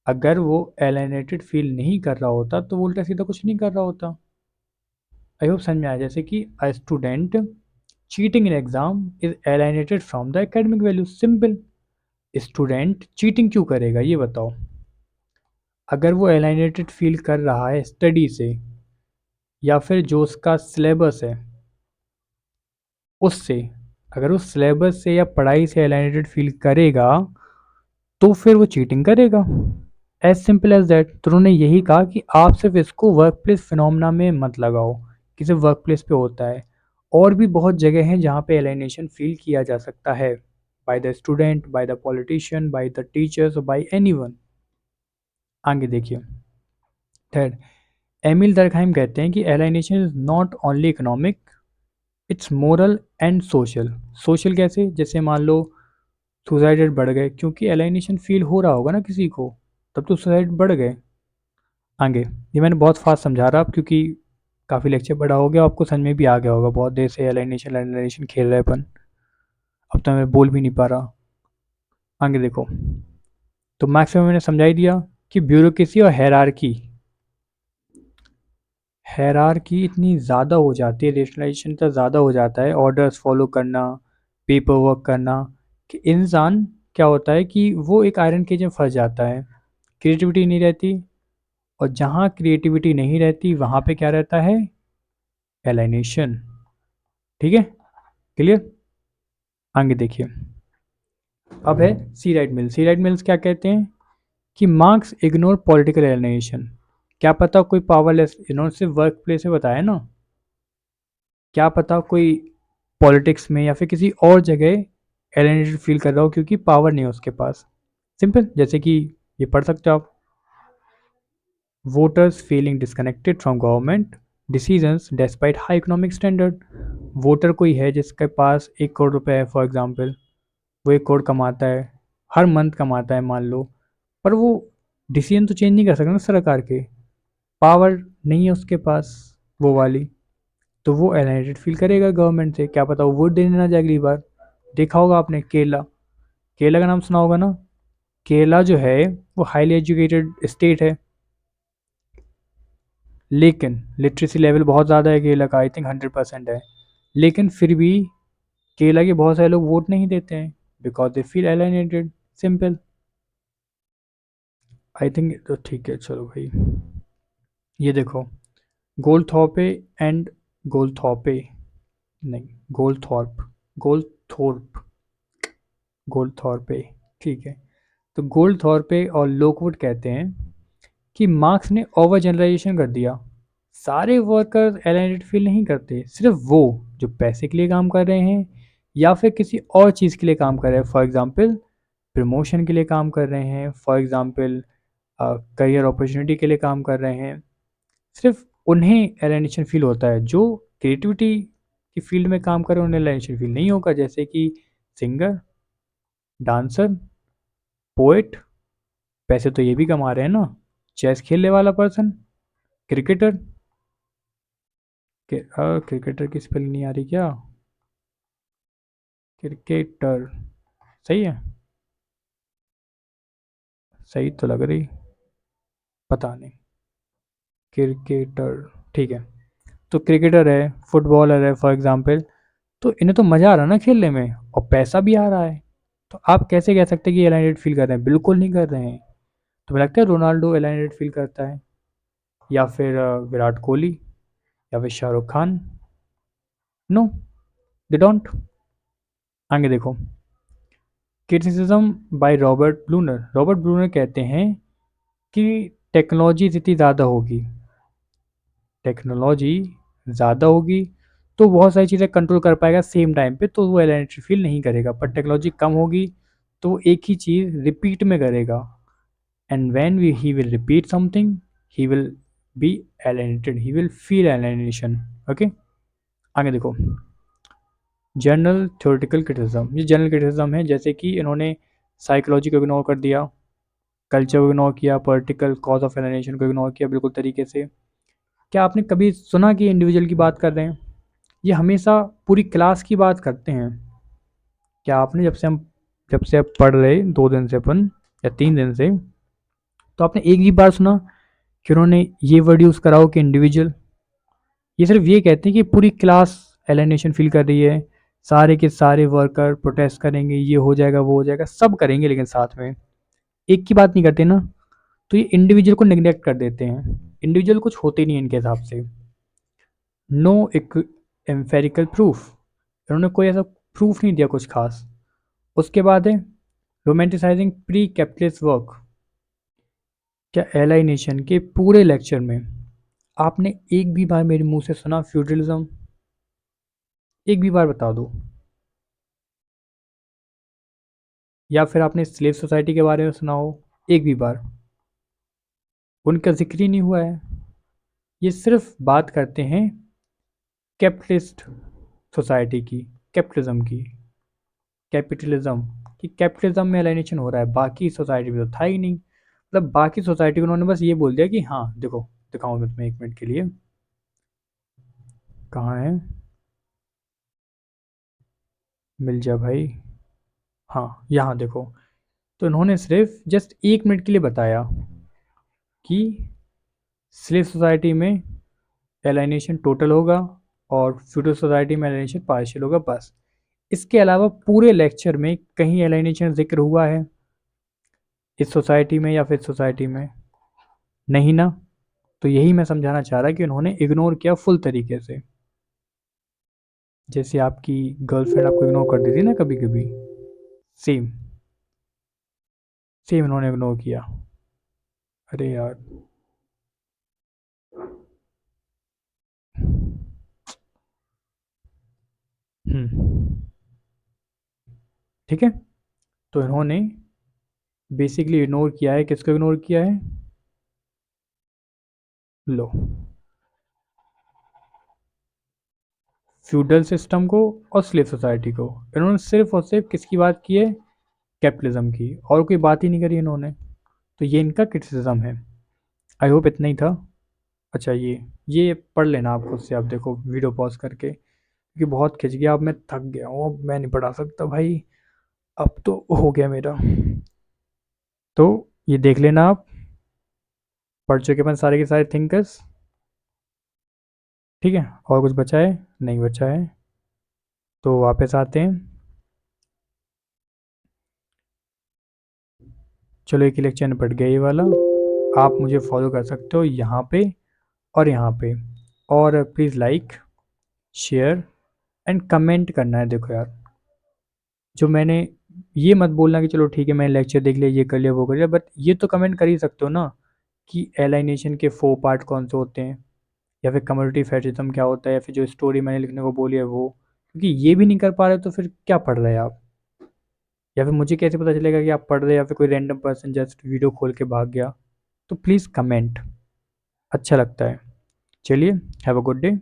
S1: अगर वो एलिनेटेड फील नहीं कर रहा होता तो वो उल्टा सीधा कुछ नहीं कर रहा होता। आई होप समझ में आया। जैसे कि a student cheating in exam is alienated from the academic value. Simple. Student cheating क्यों करेगा ये बताओ। अगर वो एलिनेटेड फील कर रहा है स्टडी से, या फिर जो उसका सिलेबस है उससे, अगर वो सिलेबस से या पढ़ाई से एलिनेटेड फील करेगा तो फिर वो चीटिंग करेगा। As simple as that. तो उन्होंने यही कहा कि आप सिर्फ इसको वर्क प्लेस फिनोमिना में मत लगाओ कि सिर्फ वर्क प्लेस पे होता है। और भी बहुत जगह हैं जहाँ पे एलिनेशन फील किया जा सकता है, by the student, by the politician, by the teachers और बाय एनीवन। आगे देखिए। थर्ड, एमिल दरखाइम कहते हैं कि alienation is not only economic, it's moral and social. Social कैसे? जैसे मान लो सुसाइड रेट बढ़ गए क्योंकि एलिनेशन फील हो रहा होगा ना किसी को, तब तो सुसाइड बढ़ गए। आगे, ये मैंने बहुत फास्ट समझा रहा अब क्योंकि काफ़ी लेक्चर बड़ा हो गया, आपको समझ में भी आ गया होगा। बहुत देर से एलाइनेशन एलाइनेशन खेल रहे अपन, अब तो मैं बोल भी नहीं पा रहा। आगे देखो। तो मैक्सिमम मैंने समझा ही दिया कि ब्यूरोक्रेसी और हैरारकी इतनी ज़्यादा हो जाती है, रेशनलाइजेशन इतना ज़्यादा हो जाता है, ऑर्डर्स फॉलो करना, पेपर वर्क करना, कि इंसान क्या होता है कि वो एक आयरन केज में फंस जाता है। क्रिएटिविटी नहीं रहती, और जहाँ क्रिएटिविटी नहीं रहती वहाँ पे क्या रहता है? एलाइनेशन। ठीक है, क्लियर। आगे देखिए। अब है सी राइट मिल। सी राइट मिल्स क्या कहते हैं कि मार्क्स इग्नोर पॉलिटिकल एलिनेशन। क्या पता कोई पावरलेस, इन्होंने सिर्फ वर्क प्लेस में बताया ना, क्या पता कोई पॉलिटिक्स में या फिर किसी और जगह एलिनेटेड फील कर रहा हो क्योंकि पावर नहीं है उसके पास। सिंपल। जैसे कि ये पढ़ सकते हो आप, voters feeling disconnected from government decisions despite high economic standard. Voter कोई है जिसके पास 1 करोड़ रुपए है फॉर एग्जाम्पल, वो 1 करोड़ कमाता है, हर मंथ कमाता है मान लो, पर वो डिसीजन तो चेंज नहीं कर सकता ना सरकार के, पावर नहीं है उसके पास वो वाली। तो वो एलिनेटेड फील करेगा गवर्नमेंट से, क्या पता वो वोट देने ना जाए अगली बार। देखा होगा आपने केरला, केरला का नाम सुना होगा ना। केरला जो है वो हाईली एजुकेटेड स्टेट है, लेकिन लिटरेसी लेवल बहुत ज़्यादा है केरला का, आई थिंक 100% है। लेकिन फिर भी केरला के बहुत सारे लोग वोट नहीं देते हैं because they feel alienated. Simple. I think तो ठीक है, चलो भाई। ये देखो, गोलथॉर्पे एंड गोलथॉर्पे, नहीं, गोलथॉर्प, गोलथॉर्प, गोलथॉर्पे, ठीक है। तो गोलथॉर्पे और लोकवुड कहते हैं कि मार्क्स ने ओवर जनरलाइजेशन कर दिया। सारे वर्कर्स एलिनेटेड फील नहीं करते, सिर्फ वो जो पैसे के लिए काम कर रहे हैं या फिर किसी और चीज़ के लिए काम कर रहे हैं। फॉर एग्जांपल प्रमोशन के लिए काम कर रहे हैं, फॉर एग्जांपल करियर अपॉर्चुनिटी के लिए काम कर रहे हैं, सिर्फ उन्हें एलिनेशन फील होता है। जो क्रिएटिविटी की फील्ड में काम कर रहे हैं उन्हें एलिनेशन फील नहीं होगा, जैसे कि सिंगर, डांसर, पोएट। पैसे तो ये भी कमा रहे हैं ना, चेस खेलने वाला पर्सन, क्रिकेटर। क्रिकेटर की स्पेलिंग नहीं आ रही क्या? क्रिकेटर, सही है, सही तो लग रही, पता नहीं। क्रिकेटर, ठीक है। तो क्रिकेटर है, फुटबॉलर है फॉर एग्जांपल, तो इन्हें तो मज़ा आ रहा है ना खेलने में और पैसा भी आ रहा है। तो आप कैसे कह सकते हैं कि एलाइनेटेड फील कर रहे हैं? बिल्कुल नहीं कर रहे हैं। तो मुझे लगता है रोनाल्डो एलाइनेटेड फील करता है, या फिर विराट कोहली, या फिर Shahrukh Khan. No, they don't. आगे देखो। Criticism by Robert Blauner. Robert Blauner कहते हैं कि टेक्नोलॉजी जितनी ज़्यादा होगी, टेक्नोलॉजी ज़्यादा होगी तो बहुत सारी चीज़ें कंट्रोल कर पाएगा सेम टाइम पे, तो वो एलियनेटेड फील नहीं करेगा। पर टेक्नोलॉजी कम होगी तो वो एक ही चीज़ रिपीट में करेगा, and when we he will repeat something, he will be alienated, he will feel alienation. Okay, आगे देखो, जनरल थ्योरेटिकल क्रिटिसिज्म। ये जनरल क्रिटिसिज्म है, जैसे कि इन्होंने साइकोलॉजी को इग्नोर कर दिया, कल्चर को इग्नोर किया, पॉलिटिकल कॉज ऑफ एलिनेशन को इग्नोर किया बिल्कुल तरीके से। क्या आपने कभी सुना कि इंडिविजुअल की बात कर रहे हैं? ये हमेशा पूरी क्लास की बात करते हैं। क्या आपने जब से आप पढ़ रहे 2 दिन से अपन या 3 दिन से, तो आपने एक भी बार सुना कि उन्होंने ये वर्ड यूज़ करा हो कि इंडिविजुअल? ये सिर्फ ये कहते हैं कि पूरी क्लास एलिनेशन फील कर रही है, सारे के सारे वर्कर प्रोटेस्ट करेंगे, ये हो जाएगा वो हो जाएगा, सब करेंगे, लेकिन साथ में एक की बात नहीं करते ना। तो ये इंडिविजुअल को निग्लेक्ट कर देते हैं, इंडिविजुअल कुछ होते नहीं इनके हिसाब से। नो एक एम्फेरिकल प्रूफ, इन्होंने कोई ऐसा प्रूफ नहीं दिया कुछ खास। उसके बाद है रोमांटिसाइजिंग प्री कैपिटलिस्ट वर्क। क्या एलाइनेशन के पूरे लेक्चर में आपने एक भी बार मेरे मुंह से सुना फ्यूडलिज्म? एक भी बार बता दो। या फिर आपने स्लेव सोसाइटी के बारे में सुना हो एक भी बार? उनका जिक्र ही नहीं हुआ है। ये सिर्फ बात करते हैं कैपिटलिस्ट सोसाइटी की, कैपिटलिज्म की, कैपिटलिज्म कि कैपिटलिज्म में एलाइनेशन हो रहा है, बाकी सोसाइटी में तो था ही नहीं। मतलब बाकी सोसाइटी को उन्होंने बस ये बोल दिया कि हाँ देखो, दिखाऊँ मैं तुम्हें 1 मिनट के लिए, कहाँ है, मिल जा भाई, हाँ यहाँ देखो। तो इन्होंने सिर्फ जस्ट 1 मिनट के लिए बताया कि स्लेव सोसाइटी में एलाइनेशन टोटल होगा और फ्यूडल सोसाइटी में एलाइनेशन पार्शियल होगा, बस। इसके अलावा पूरे लेक्चर में कहीं एलाइनेशन जिक्र हुआ है इस सोसाइटी में या फिर सोसाइटी में? नहीं ना। तो यही मैं समझाना चाह रहा कि उन्होंने इग्नोर किया फुल तरीके से, जैसे आपकी गर्लफ्रेंड आपको इग्नोर कर देती ना कभी कभी, सेम सेम इन्होंने इग्नोर किया। अरे यार, ठीक है। तो इन्होंने बेसिकली इग्नोर किया है, किसको इग्नोर किया है? लो, फ्यूडल सिस्टम को और स्लेव सोसाइटी को। इन्होंने सिर्फ और सिर्फ किसकी बात की है? कैपिटलिज्म की, और कोई बात ही नहीं करी इन्होंने। तो ये इनका क्रिटिसिज्म है। आई होप इतना ही था। अच्छा, ये पढ़ लेना आप खुद से, आप देखो वीडियो पॉज करके, क्योंकि बहुत खिंच गया, अब मैं थक गया हूँ, अब मैं नहीं पढ़ा सकता भाई, अब तो हो गया मेरा। तो ये देख लेना आप, पढ़ चुके अपन सारे के सारे थिंकर्स, ठीक है? और कुछ बचा है? नहीं बचा है। तो वापस आते हैं। चलो एक ही लेक्चर में पढ़ गया ये वाला। आप मुझे फॉलो कर सकते हो यहाँ पे और यहाँ पे, और please like, share and comment करना है। देखो यार, जो मैंने, ये मत बोलना कि चलो ठीक है मैंने लेक्चर देख लिया, ये कर लिया वो कर लिया, बट ये तो कमेंट कर ही सकते हो ना कि एलाइनेशन के 4 पार्ट कौन से होते हैं, या फिर कम्युनिटी फेडरलिज्म क्या होता है, या फिर जो स्टोरी मैंने लिखने को बोली है वो। क्योंकि ये भी नहीं कर पा रहे तो फिर क्या पढ़ रहे हैं आप? या फिर मुझे कैसे पता चलेगा कि आप पढ़ रहे हैं, या फिर कोई रैंडम पर्सन जस्ट वीडियो खोल के भाग गया? तो प्लीज़ कमेंट, अच्छा लगता है। चलिए, हैव अ गुड डे,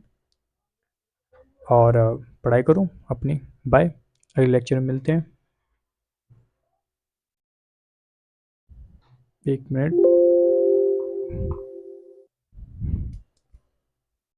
S1: और पढ़ाई करो अपनी। बाय, अगले लेक्चर में मिलते हैं। 1 मिनट।